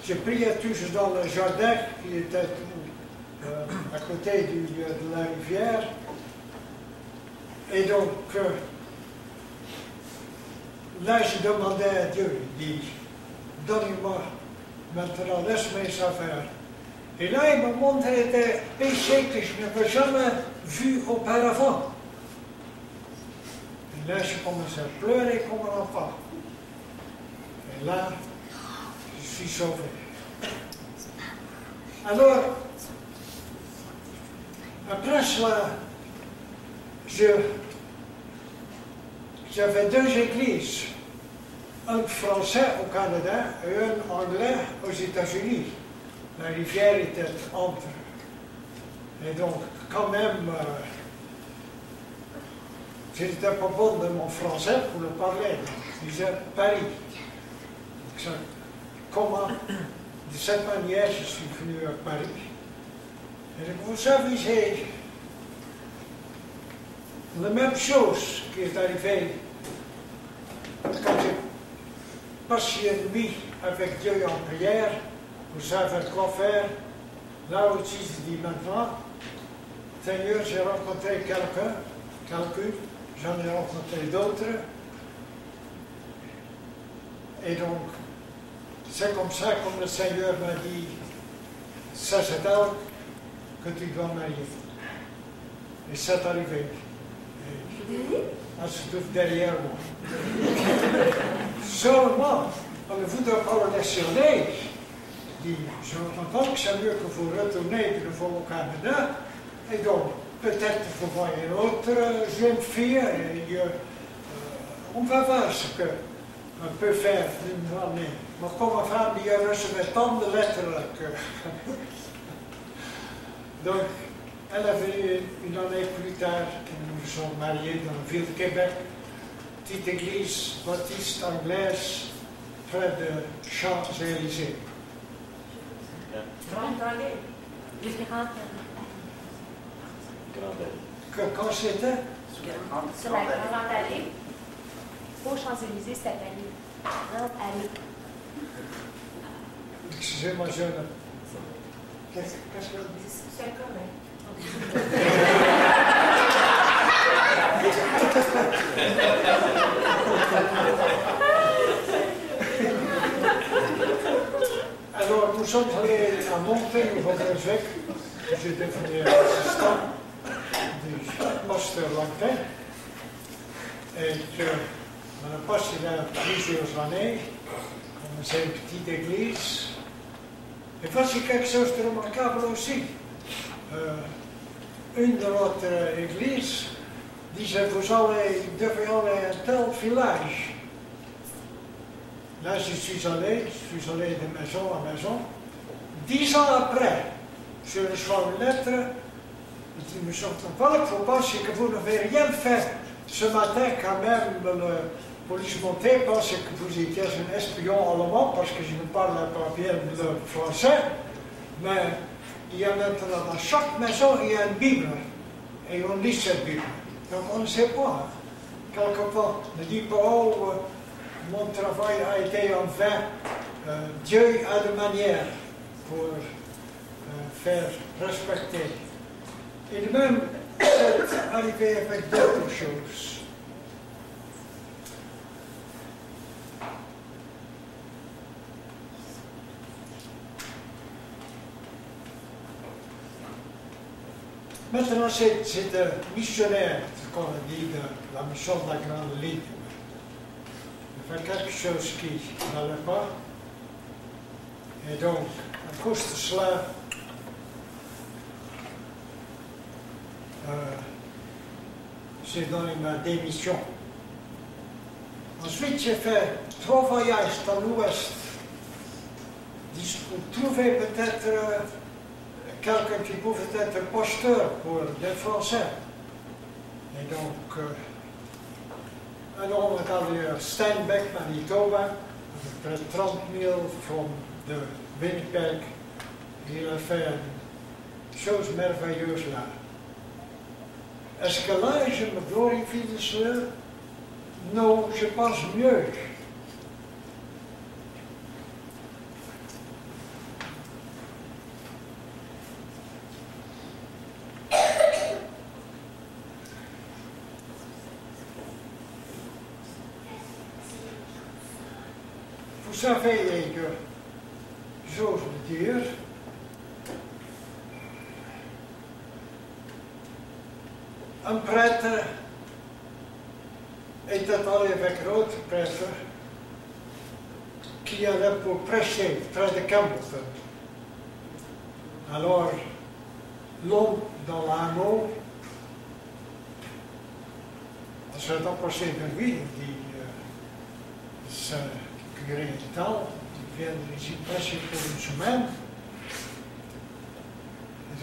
je priais toujours dans le jardin qui était à côté de la rivière. Et donc, là, je demandais à Dieu, il dit, donne-moi maintenant, laisse-moi ça faire. Et là, il m'a montré des péchés que je n'avais jamais vus auparavant. Et là, je commençais à pleurer comme un enfant. Et là, je suis sauvé. Alors, après cela, j'avais 2 églises, un français au Canada et un anglais aux États-Unis. La rivière était entre. Et donc, quand même, je n'étais pas bon de mon français pour le parler. Je disais Paris. Donc, comment, de cette manière, je suis venu à Paris. Et vous savez, c'est la même chose qui est arrivée quand j'ai passé une nuit avec Dieu en prière. Vous savez quoi faire. Là aussi, je dis maintenant, Seigneur, j'ai rencontré quelqu'un, j'en ai rencontré d'autres. Et donc, c'est comme ça, comme le Seigneur m'a dit, ça c'est elle que tu dois marier. Et c'est arrivé. Elle se trouve derrière moi. Seulement, on ne voudrait pas le laisser aller. Je comprends que c'est mieux que vous retournez de nouveau au Canada. Et donc, peut-être vous voyez une autre jeune fille. Et, on va voir ce qu'on peut faire d'une année. Mais comme ma femme, il a reçu tant de lettres là que... Donc, elle est venue une année plus tard, et nous nous sommes mariés dans la ville de Québec, petite église baptiste anglaise, près de Champs-Élysées. Grande Allée. Quand c'était? Sur la Grande Allée. Aux Champs-Élysées, cette allée. Grande Allée. Excusez-moi, jeune. Qu'est-ce que vous dites? C'est correct. Alors, nous sommes allés à Montaigne, au Brunswick. J'ai devenu assistant du pasteur Langtin. Et on a passé là plusieurs années. On faisait une petite église. Et voici quelque chose de remarquable aussi. Une de notre église disait, vous devez aller à un tel village. Là, je suis allé de maison à maison. 10 ans après, je reçois une lettre qui me sortent pas il faut pas, c'est que vous n'avez rien fait. Ce matin, quand même, le police montée pensait que vous étiez un espion allemand, parce que je ne parle pas bien le français. Mais il y a maintenant dans chaque maison, il y a une Bible. Et on lit cette Bible. Donc on ne sait pas. Quelquefois, on ne dit pas, oh, mon travail a été en vain. Dieu a de manières pour faire respecter. Et de même, c'est arrivé avec d'autres choses. Maintenant, c'est un missionnaire, ce qu'on a dit de la mission de la Grande Ligue. Il fait quelque chose qui n'allait pas. Et donc, à cause de cela, j'ai donné ma démission. Ensuite, j'ai fait 3 voyages dans l'Ouest. Pour trouver peut-être quelqu'un qui pouvait être pasteur pour les Français. Et donc, alors on est allé à Steinbeck, Manitoba, à peu près 30 000 de Winnipeg. Il a fait une chose merveilleuse là. Est-ce que là, je me glorifie de cela? Non, je pense mieux. Vous savez que, j'ose le dire, un prêtre était allé avec l'autre prêtre qui allait pour prêcher près de Campbellton. Alors, l'homme dans l'anneau s'est approché de lui et dit, c'est curé de temps, il vient ici prêcher pour une semaine.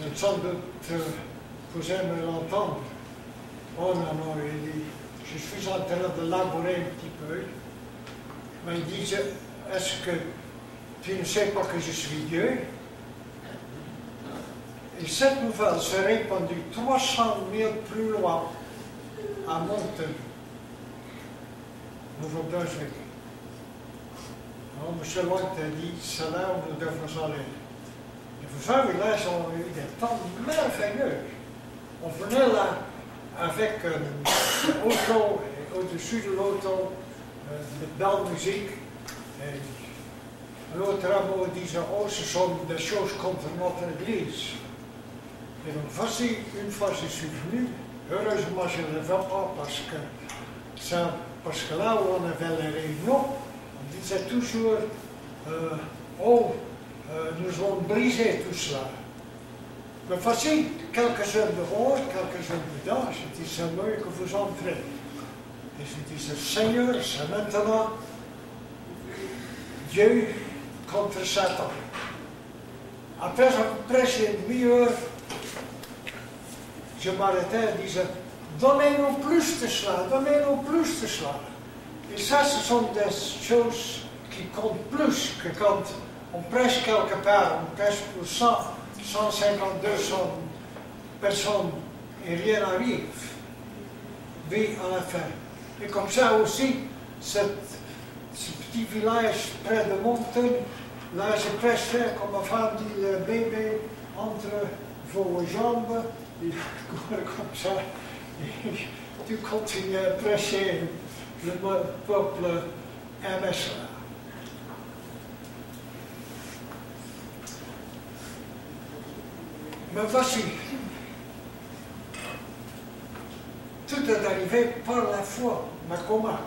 Et sans doute, vous aimez l'entendre. Oh non, non, il dit, je suis en train de laborer un petit peu. Mais il dit, est-ce que tu ne sais pas que je suis Dieu? Et cette nouvelle s'est répandue 300 000 plus loin, à Moncton, Nouveau-Brunswick. Alors M. Lloyd a dit, c'est là où nous devons aller. Et vous savez, là, ils ont eu des temps merveilleux. On venait là avec un auto, et au-dessus de l'auto, de belle musique. Et L'autre mot disait, oh, ce sont des choses contre notre Église. Et donc, voici, une fois je suis venu, heureusement je ne le vois pas parce que là où on avait les réunions, on disait toujours, nous allons briser tout cela. Mais voici, quelques heures dehors, quelques heures dedans, je dis, c'est mieux que vous entrez. Et je disais, Seigneur, c'est maintenant Dieu contre Satan. Après une demi-heure, je m'arrêtais et disais, donnez-nous plus de cela, donnez-nous plus de cela. Et ça, ce sont des choses qui comptent plus que quand on prêche quelque part, on prêche pour 100, 150, 200 personnes et rien n'arrive. Oui, en effet. Et comme ça aussi, ce petit village près de Monten, là je prêchais, comme ma femme dit, le bébé entre vos jambes, il court comme ça, et tu continues à prêcher, le peuple aimait cela. Mais voici, tout est arrivé par la foi, mais comment?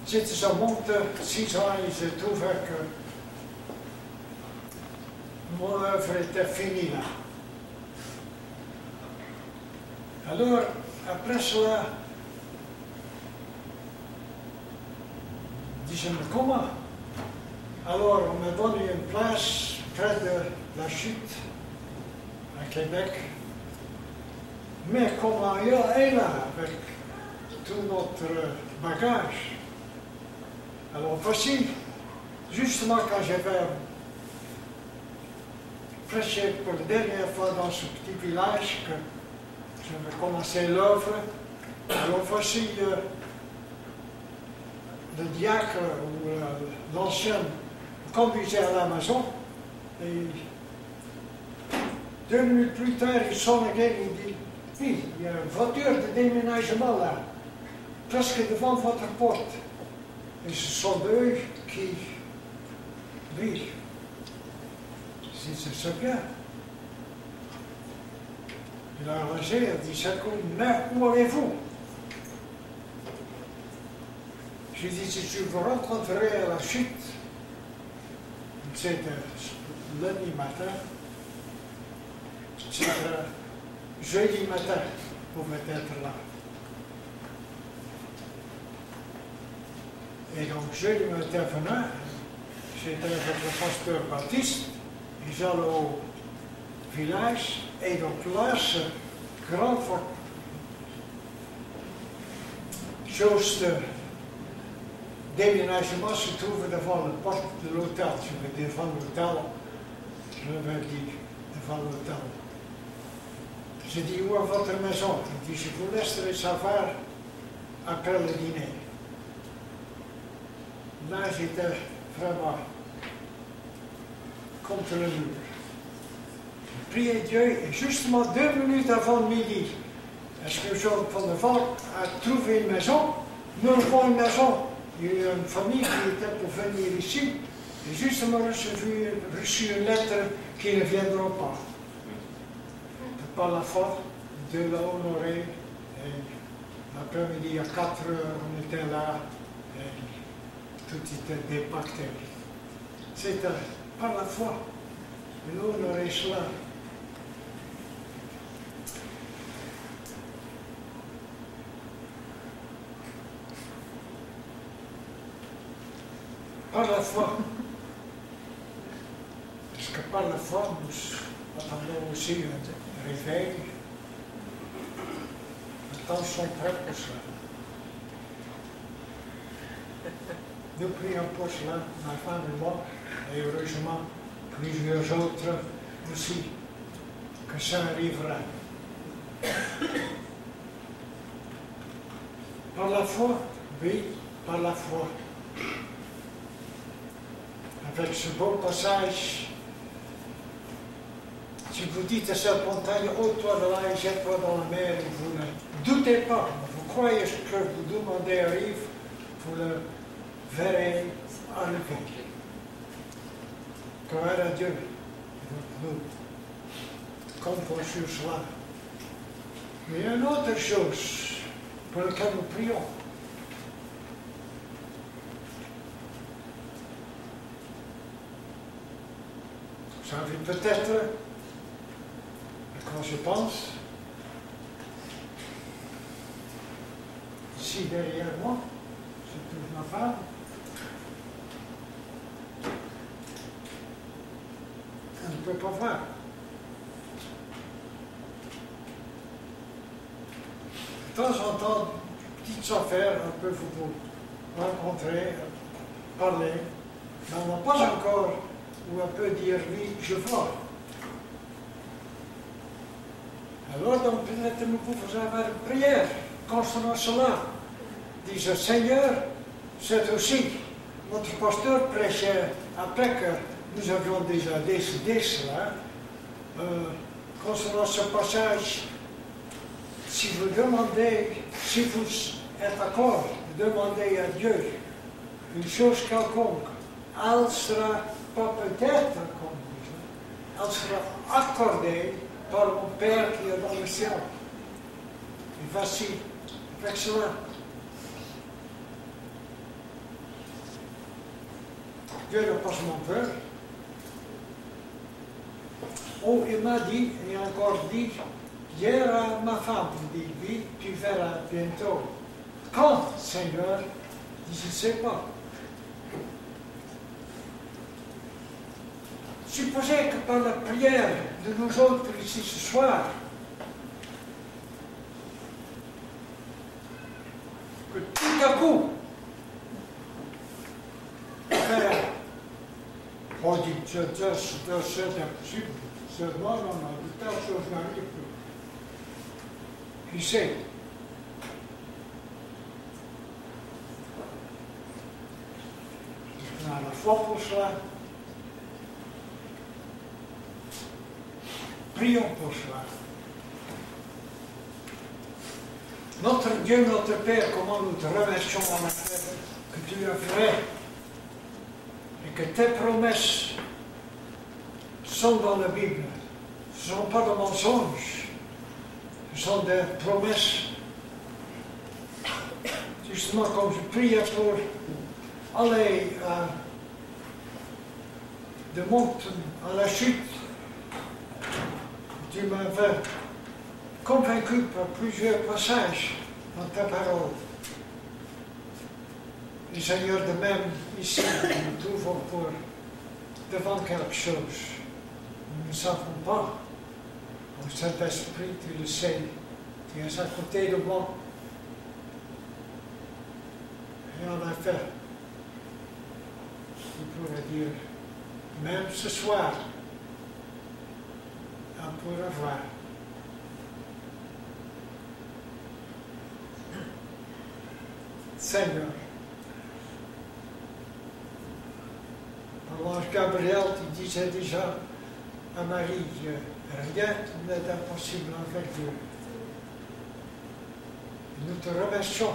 J'étais à Monte 6 ans et j'ai trouvé que mon œuvre était finie là. Alors, après cela, je me dis, mais comment? Alors, on m'a donné une place près de la chute à Québec. Mais comment il est là avec tout notre bagage? Alors voici, justement quand j'avais prêché pour la dernière fois dans ce petit village que j'avais commencé l'œuvre, alors voici le diacre ou l'ancien conduisait à la maison et 2 minutes plus tard il sonne again et il dit, oui, il y a une voiture de déménagement là, presque devant votre porte. Et ce sont eux qui vivent. Si c'est bien. Il a arrangé, il a dit, c'est cool, mais où allez-vous? Je lui ai dit, si je vous rencontrerai à la chute, c'était lundi matin, c'était jeudi matin, vous pouvez être là. Et donc, jeudi matin venant, j'étais avec le pasteur Baptiste, et j'allais au village, et donc là, ce grand chose de déménagement se trouve devant la porte de l'hôtel. Je vais devant l'hôtel, je vais dire devant l'hôtel. J'ai dit, où est votre maison? Il dit, je vous laisserai savoir après le dîner. Là, j'étais vraiment contre le mur. J'ai prié Dieu et justement 2 minutes avant midi, est-ce que Jean Ponnevant a trouvé une maison? Nous avons une maison. Il y a une famille qui était pour venir ici et justement reçu une lettre qui ne viendra pas. Par la foi de l'honorer. L'après-midi, à 4 heures, on était là. Et tout était dépacté. C'était par la foi. Et nous, on aurait cela. Par la foi. Parce que par la foi, nous attendons aussi un réveil. Les temps sont prêts pour cela. Nous prions pour cela, ma femme et moi, et heureusement plusieurs autres aussi, que ça arrivera. Par la foi, oui, par la foi. Avec ce beau passage, si vous dites à cette montagne, oh toi de là et jette-toi dans la mer, et vous ne doutez pas, vous croyez que vous demandez arrive, vous le verrez arriver. Gloire à Dieu. Nous comptons sur cela. Mais il y a une autre chose pour laquelle nous prions. Vous savez peut-être, quand je pense, ici derrière moi, c'est toute ma femme, elle ne peut pas voir. De temps en temps, petites affaires, on peut vous rencontrer, parler, mais on n'a pas encore où on peut dire oui, je vois. Alors donc peut-être nous pouvons avoir une prière concernant cela. Disons, Seigneur, c'est aussi notre pasteur prêchait après que nous avions déjà décidé cela, concernant ce passage. Si vous demandez, si vous êtes d'accord, demandez à Dieu une chose quelconque, elle sera pas peut-être accomplie, elle sera accordée par mon Père qui est dans le ciel. Et voici, avec cela. Dieu ne passe mon cœur. Oh, il m'a dit, il a encore dit, hier à ma femme, il dit, oui, tu verras bientôt. Quand, Seigneur? Je ne sais pas. Supposez que par la prière de nous autres ici ce soir, que tout à coup, on dit, c'est impossible, non, de telle chose n'arrive plus. Qui sait? On a la foi pour cela. Prions pour cela. Notre Dieu, notre Père, comment nous te remercions en effet que tu es vrai et que tes promesses sont dans la Bible. Ce ne sont pas de mensonges, ce sont des promesses. Justement, comme je priais pour aller de Monte à la chute, tu m'avais convaincu par plusieurs passages dans ta parole. Et Seigneur, de même, ici, nous trouvons devant quelque chose. Nous ne savons pas. Le Saint-Esprit, tu le sais, tu es à côté de moi. Et en effet, tu pourrais dire, même ce soir, on pourra voir. Seigneur, l'ange Gabriel, tu disais déjà à Marie, rien n'est impossible avec Dieu. Nous te remercions,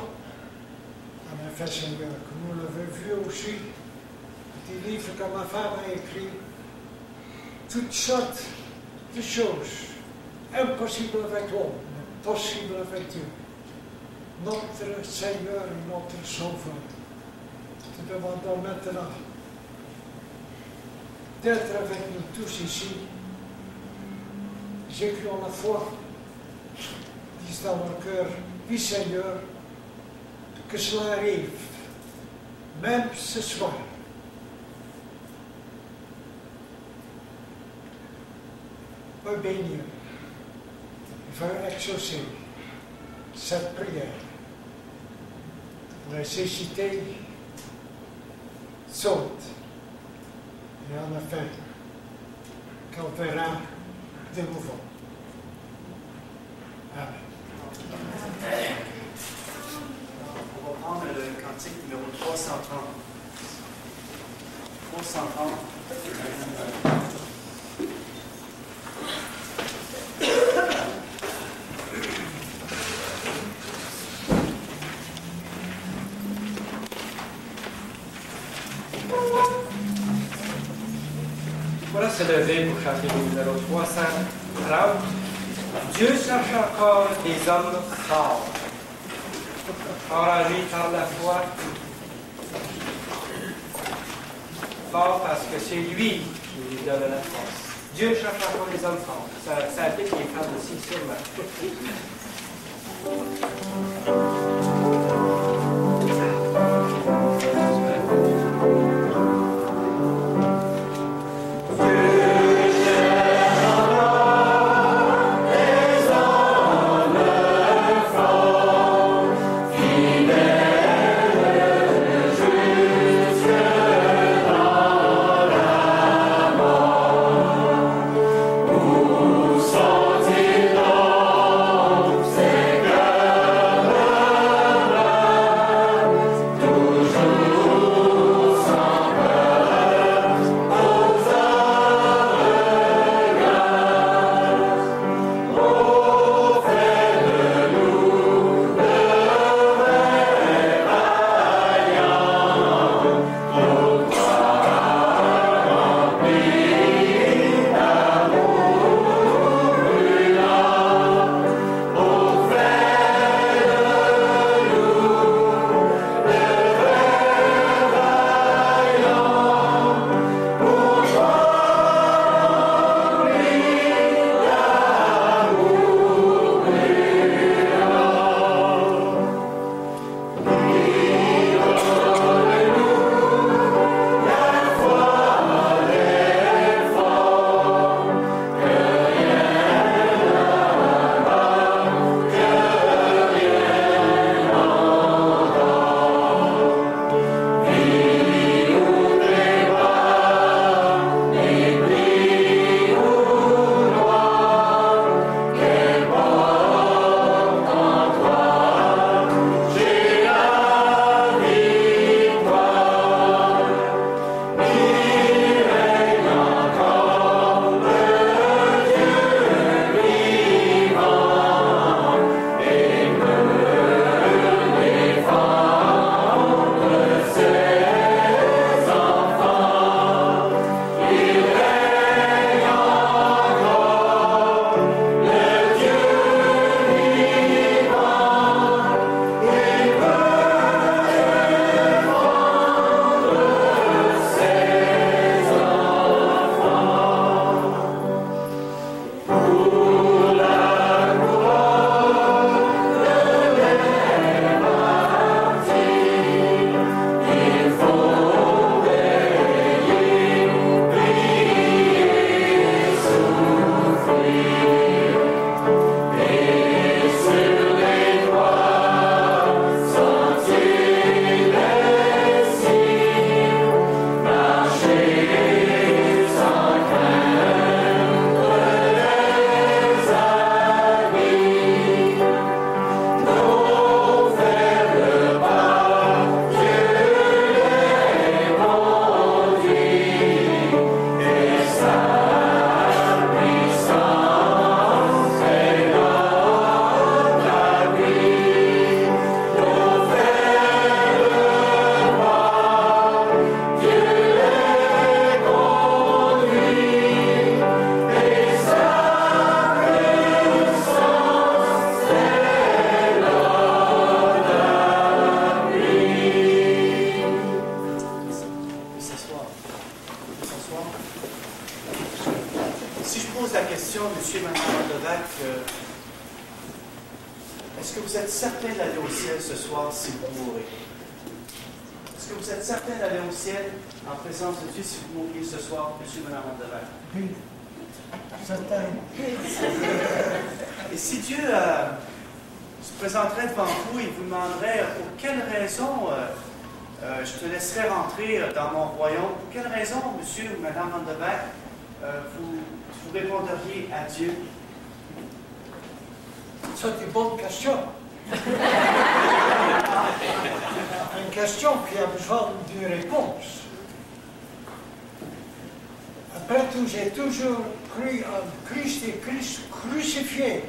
en effet, Seigneur, que nous l'avons vu aussi, des livres que ma femme a écrits, toutes sortes de choses impossibles avec l'homme, mais possibles avec Dieu. Notre Seigneur et notre Sauveur, te demandons maintenant d'être avec nous tous ici. J'ai cru en la foi, dis dans mon cœur, oui Seigneur, que cela arrive, même ce soir. Va bénir, va exaucer cette prière. La nécessité saute. Et en effet, qu'on verra de nouveau. Amen. On va prendre le cantique numéro 330. 330. se lever pour chanter le numéro 330. Dieu cherche encore des hommes forts. Forts en lui par la foi. Fort parce que c'est lui qui lui donne la force. Dieu cherche encore les hommes forts. Ça applique les femmes aussi, sûrement. Est-ce que vous êtes certain d'aller au ciel ce soir si vous mourrez? Est-ce que vous êtes certain d'aller au ciel en présence de Dieu si vous mourriez ce soir, monsieur et madame Vandevac? Oui, certain. Et si Dieu se présenterait devant vous et vous demanderait pour quelle raison je te laisserai rentrer dans mon royaume, pour quelle raison, monsieur ou madame Vandevac, vous répondriez à Dieu? C'est une bonne question. Une question qui a besoin d'une réponse. Après tout, j'ai toujours cru en Christ et Christ crucifié.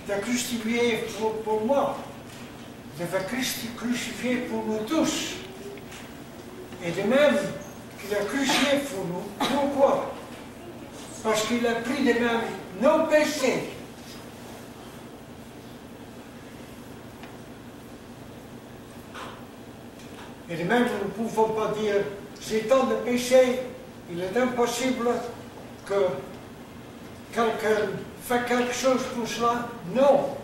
Il a crucifié pour moi. Il a crucifié pour nous tous. Et de même qu'il a crucifié pour nous. Pourquoi? parce qu'il a pris de même nos péchés. Et de même, nous ne pouvons pas dire, j'ai tant de péchés, il est impossible que quelqu'un fait quelque chose pour cela. Non.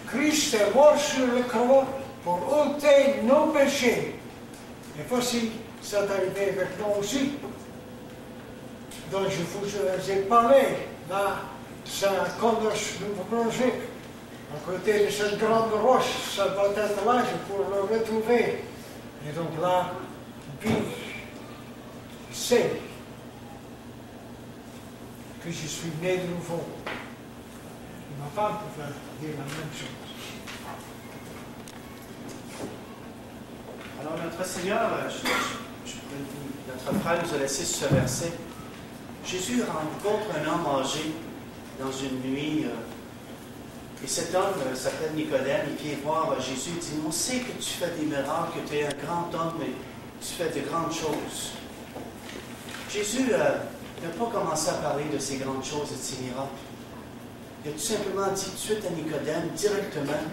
Christ est mort sur la croix pour ôter nos péchés. Et voici, c'est arrivé avec nous aussi, dont je vous ai parlé, là, c'est un Condorcet Nouveau-Brunswick, à côté de cette grande roche, ça doit être là, je pourrais le retrouver. Et donc là, puis, c'est que je suis né de nouveau. Et ma femme pouvait dire la même chose. Alors, notre Seigneur, notre frère nous a laissé ce verset. Jésus rencontre un homme âgé dans une nuit. Et cet homme s'appelle Nicodème. Il vient voir Jésus. Il dit, on sait que tu fais des miracles, que tu es un grand homme et tu fais de grandes choses. Jésus n'a pas commencé à parler de ces grandes choses et de ces miracles. Il a tout simplement dit tout de suite à Nicodème, directement,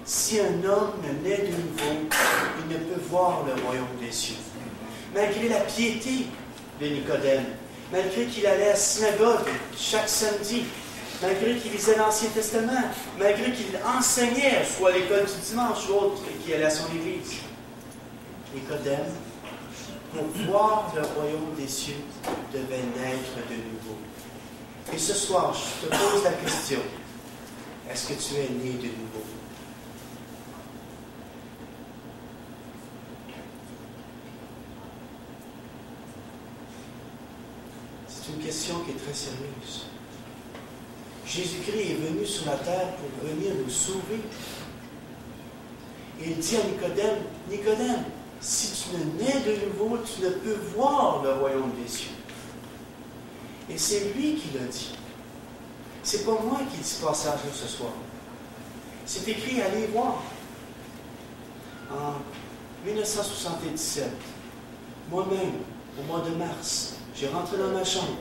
si un homme naît de nouveau, il ne peut voir le royaume des cieux. Malgré la piété de Nicodème, malgré qu'il allait à la synagogue chaque samedi, malgré qu'il lisait l'Ancien Testament, malgré qu'il enseignait, soit à l'école du dimanche ou autre, et qu'il allait à son église, Nicodème, pour voir le royaume des cieux, devait naître de nouveau. Et ce soir, je te pose la question, est-ce que tu es né de nouveau? C'est une question qui est très sérieuse. Jésus-Christ est venu sur la terre pour venir nous sauver. Et il dit à Nicodème, Nicodème, si tu ne nais de nouveau, tu ne peux voir le royaume des cieux. Et c'est lui qui l'a dit. C'est pas moi qui dis ce passage-là ce soir. C'est écrit, allez voir. En 1977, moi-même, au mois de mars, j'ai rentré dans ma chambre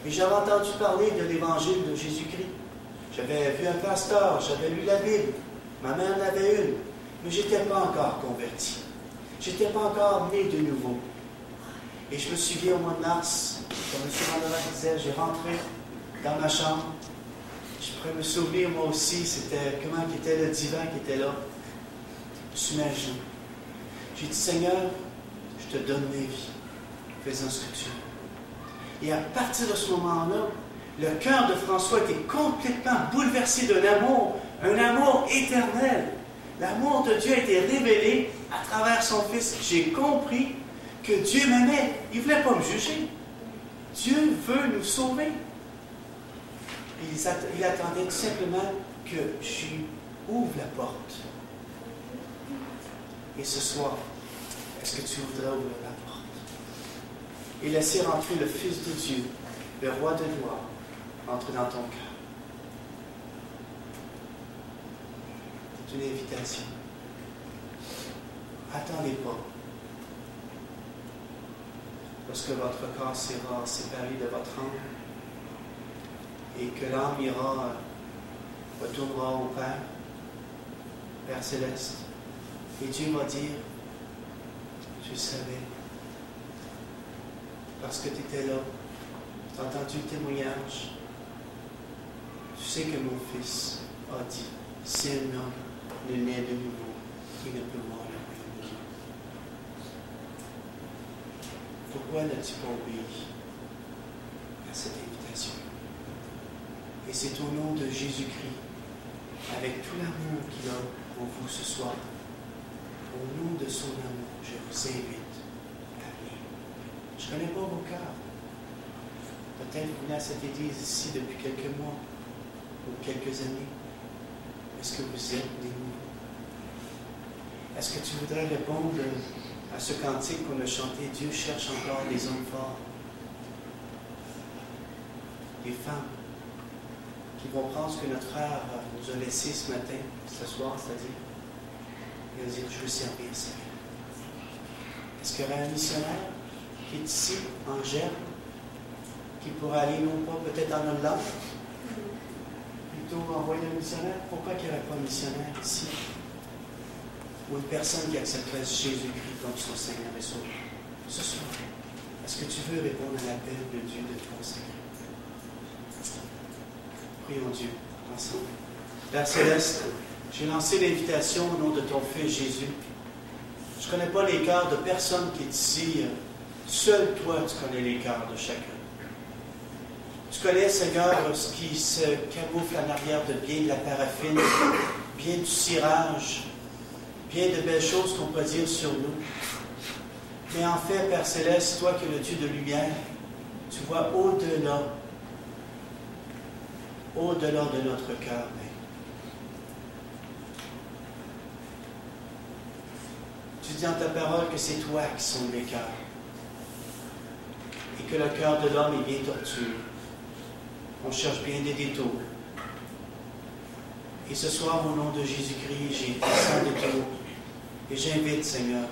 et j'avais entendu parler de l'évangile de Jésus-Christ. J'avais vu un pasteur, j'avais lu la Bible, ma mère en avait une, mais je n'étais pas encore converti. Je n'étais pas encore né de nouveau. Et je me souviens au mois de mars, comme M. Vandevac disait, j'ai rentré dans ma chambre. Je pourrais me souvenir, moi aussi, c'était comment était le divan qui était là. Je suis mis à genoux. J'ai dit, Seigneur, je te donne ma vie. Fais-en ce que tu veux. Et à partir de ce moment-là, le cœur de François était complètement bouleversé d'un amour, un amour éternel. L'amour de Dieu a été révélé à travers son Fils. J'ai compris que Dieu m'aimait. Il ne voulait pas me juger. Dieu veut nous sauver. Et il attendait tout simplement que je ouvre la porte. Et ce soir, est-ce que tu voudrais ouvrir la porte et laisser rentrer le Fils de Dieu, le Roi de gloire, entrer dans ton cœur? C'est une invitation. Attendez pas. Lorsque votre corps sera séparé de votre âme et que l'âme retournera au Père, Père Céleste, et Dieu va dire, je savais, parce que tu étais là, tu as entendu le témoignage, tu sais que mon Fils a dit, si un homme ne naît de nouveau, il ne peut voir le royaume de Dieu. Pourquoi n'as-tu pas obéi à cette invitation? Et c'est au nom de Jésus-Christ, avec tout l'amour qu'il a pour vous ce soir, au nom de son amour, je vous invite à venir. Je ne connais pas vos cœurs. Peut-être vous venez à cette église ici depuis quelques mois ou quelques années. Est-ce que vous êtes des nouveaux? Est-ce que tu voudrais répondre à ce cantique qu'on a chanté, Dieu cherche encore des hommes forts, des femmes qui vont prendre ce que notre frère nous a laissé ce matin, ce soir, c'est-à-dire, et dire, je veux servir, Seigneur. Est-ce qu'il y aurait un missionnaire qui est ici, en germe, qui pourrait aller non pas peut-être en Hollande, plutôt envoyer un missionnaire. Pourquoi qu'il n'y aurait pas un missionnaire ici? Ou une personne qui accepterait Jésus-Christ comme son Seigneur et Sauveur? Ce soir, est-ce que tu veux répondre à l'appel de Dieu de te consacrer? Prions Dieu ensemble. Père Céleste, j'ai lancé l'invitation au nom de ton Fils Jésus. Je ne connais pas les cœurs de personne qui est ici. Seul toi, tu connais les cœurs de chacun. Tu connais, Seigneur, ce qui se camoufle en arrière de bien de la paraffine, bien du cirage, bien de belles choses qu'on peut dire sur nous. Mais en fait, Père Céleste, toi qui es le Dieu de lumière, tu vois au-delà de notre cœur. Tu dis dans ta parole que c'est toi qui sondes les cœurs et que le cœur de l'homme est bien tortueux. On cherche bien des détours. Et ce soir, au nom de Jésus-Christ, j'ai sans détour et j'invite, Seigneur,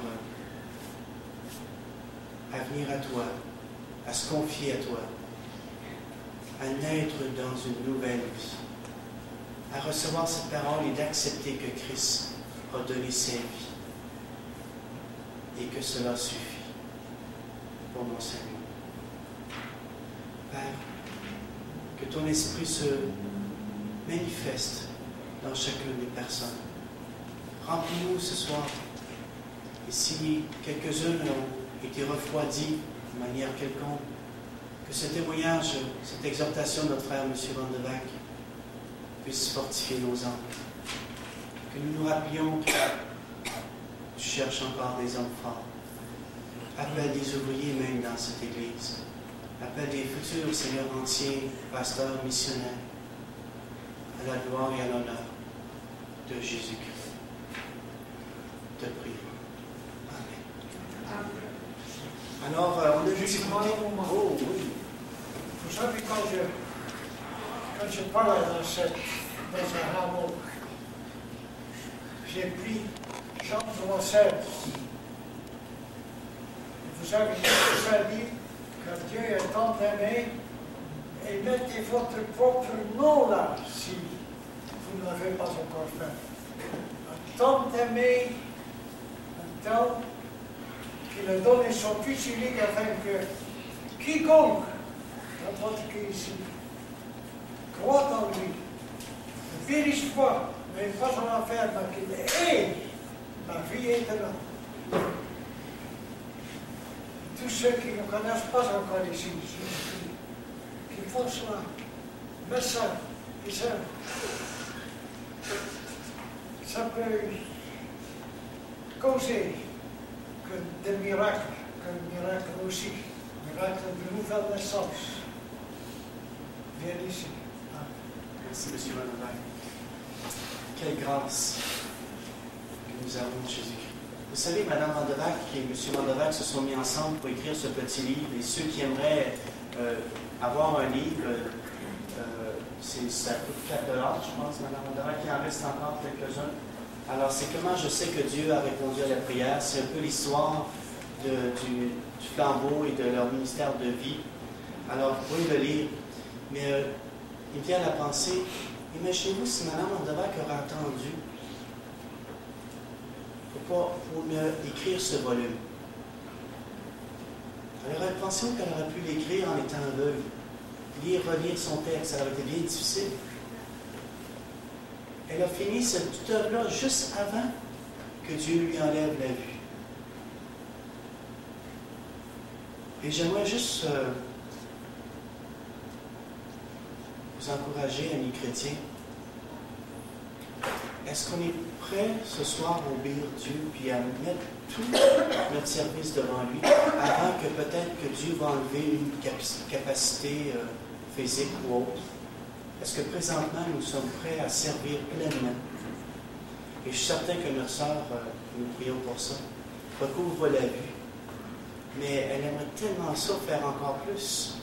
à venir à toi, à se confier à toi, à naître dans une nouvelle vie, à recevoir cette parole et d'accepter que Christ a donné sa vie et que cela suffit pour mon Seigneur. Père, que ton esprit se manifeste dans chacune des personnes. Remplis-nous ce soir. Et si quelques-unes ont été refroidies de manière quelconque, que ce témoignage, cette exhortation de notre frère M. Vandevac puisse fortifier nos âmes. Que nous nous rappelions que tu cherches encore des hommes forts. Appelle des ouvriers même dans cette Église. Appelle des futurs Seigneur entiers, pasteurs, missionnaires, à la gloire et à l'honneur de Jésus-Christ. Te prie. Amen. Alors, on a juste demandé un moment. Oh, oui. Vous savez, quand je parle dans un hameau, j'ai pris Jean 3,16. Vous savez ce que ça dit? Car Dieu est tant aimé, et mettez votre propre nom là, si vous ne l'avez pas encore fait. Tant aimé, tant qu'il a donné son Fils unique afin que quiconque, n'importe qui ici, croit en lui, ne périsse pas, mais pas en enfer, mais qu'il ait la vie éternelle. Tous ceux qui ne connaissent pas encore ici, qu'ils font cela, mais ça, et ça peut causer que des miracles, aussi, miracles de nouvelle naissance, viennent ici. Merci, M. Vandevac. Quelle grâce que nous avons de Jésus-Christ. Vous savez, Mme Vandevac et M. Vandevac se sont mis ensemble pour écrire ce petit livre. Et ceux qui aimeraient avoir un livre, ça coûte 4 $, je pense, Mme Vandevac. Il en reste encore quelques-uns. Alors, c'est comment je sais que Dieu a répondu à la prière. C'est un peu l'histoire du flambeau et de leur ministère de vie. Alors, vous pouvez le lire. Mais il vient à la pensée, imaginez-vous si Mme Vandevac aurait entendu pour écrire ce volume. Elle aurait pensé qu'elle aurait pu l'écrire en étant aveugle. Relire son texte, ça aurait été bien difficile. Elle a fini cette œuvre-là juste avant que Dieu lui enlève la vue. Et j'aimerais juste vous encourager, amis chrétiens. Est-ce qu'on est prêt ce soir à obéir Dieu puis à mettre tout notre service devant lui avant que peut-être que Dieu va enlever une capacité physique ou autre? Est-ce que présentement nous sommes prêts à servir pleinement? Et je suis certain que notre sœur, nous prions pour ça, recouvre la vue. Mais elle aimerait tellement ça faire encore plus.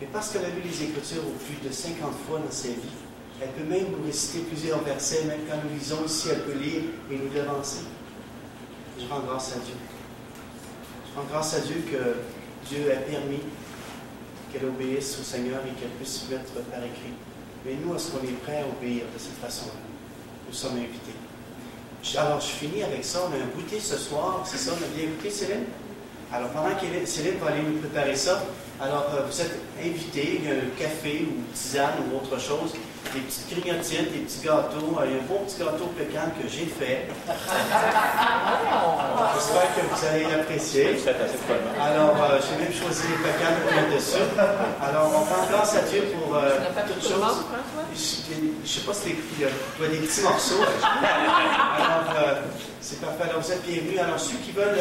Mais parce qu'elle a lu les Écritures au plus de 50 fois dans sa vie, elle peut même nous réciter plusieurs versets, même quand nous lisons ici, elle peut lire et nous devancer. Je rends grâce à Dieu. Je rends grâce à Dieu que Dieu a permis qu'elle obéisse au Seigneur et qu'elle puisse se mettre par écrit. Mais nous, est-ce qu'on est prêt à obéir de cette façon-là? Nous sommes invités. Alors, je finis avec ça. On a un goûter ce soir, c'est ça? On a bien goûté, Céline? Alors, pendant que Céline va aller nous préparer ça, alors vous êtes invités, il y a un café ou une tisane ou autre chose, des petites grignotines, des petits gâteaux. Il y a un beau petit gâteau pécan que j'ai fait. J'espère que vous allez l'apprécier. Alors, j'ai même choisi les pécans pour mettre dessus. Alors, on rend grâce à Dieu pour toutes choses. Je ne sais pas si il y a des petits morceaux. Alors, c'est parfait. Alors, vous êtes bienvenus. Alors, ceux qui veulent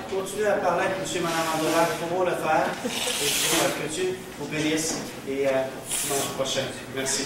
continuer à parler avec M. et Mme Andorra pourront le faire. Et que Dieu vous bénisse. Et dimanche prochain. Merci.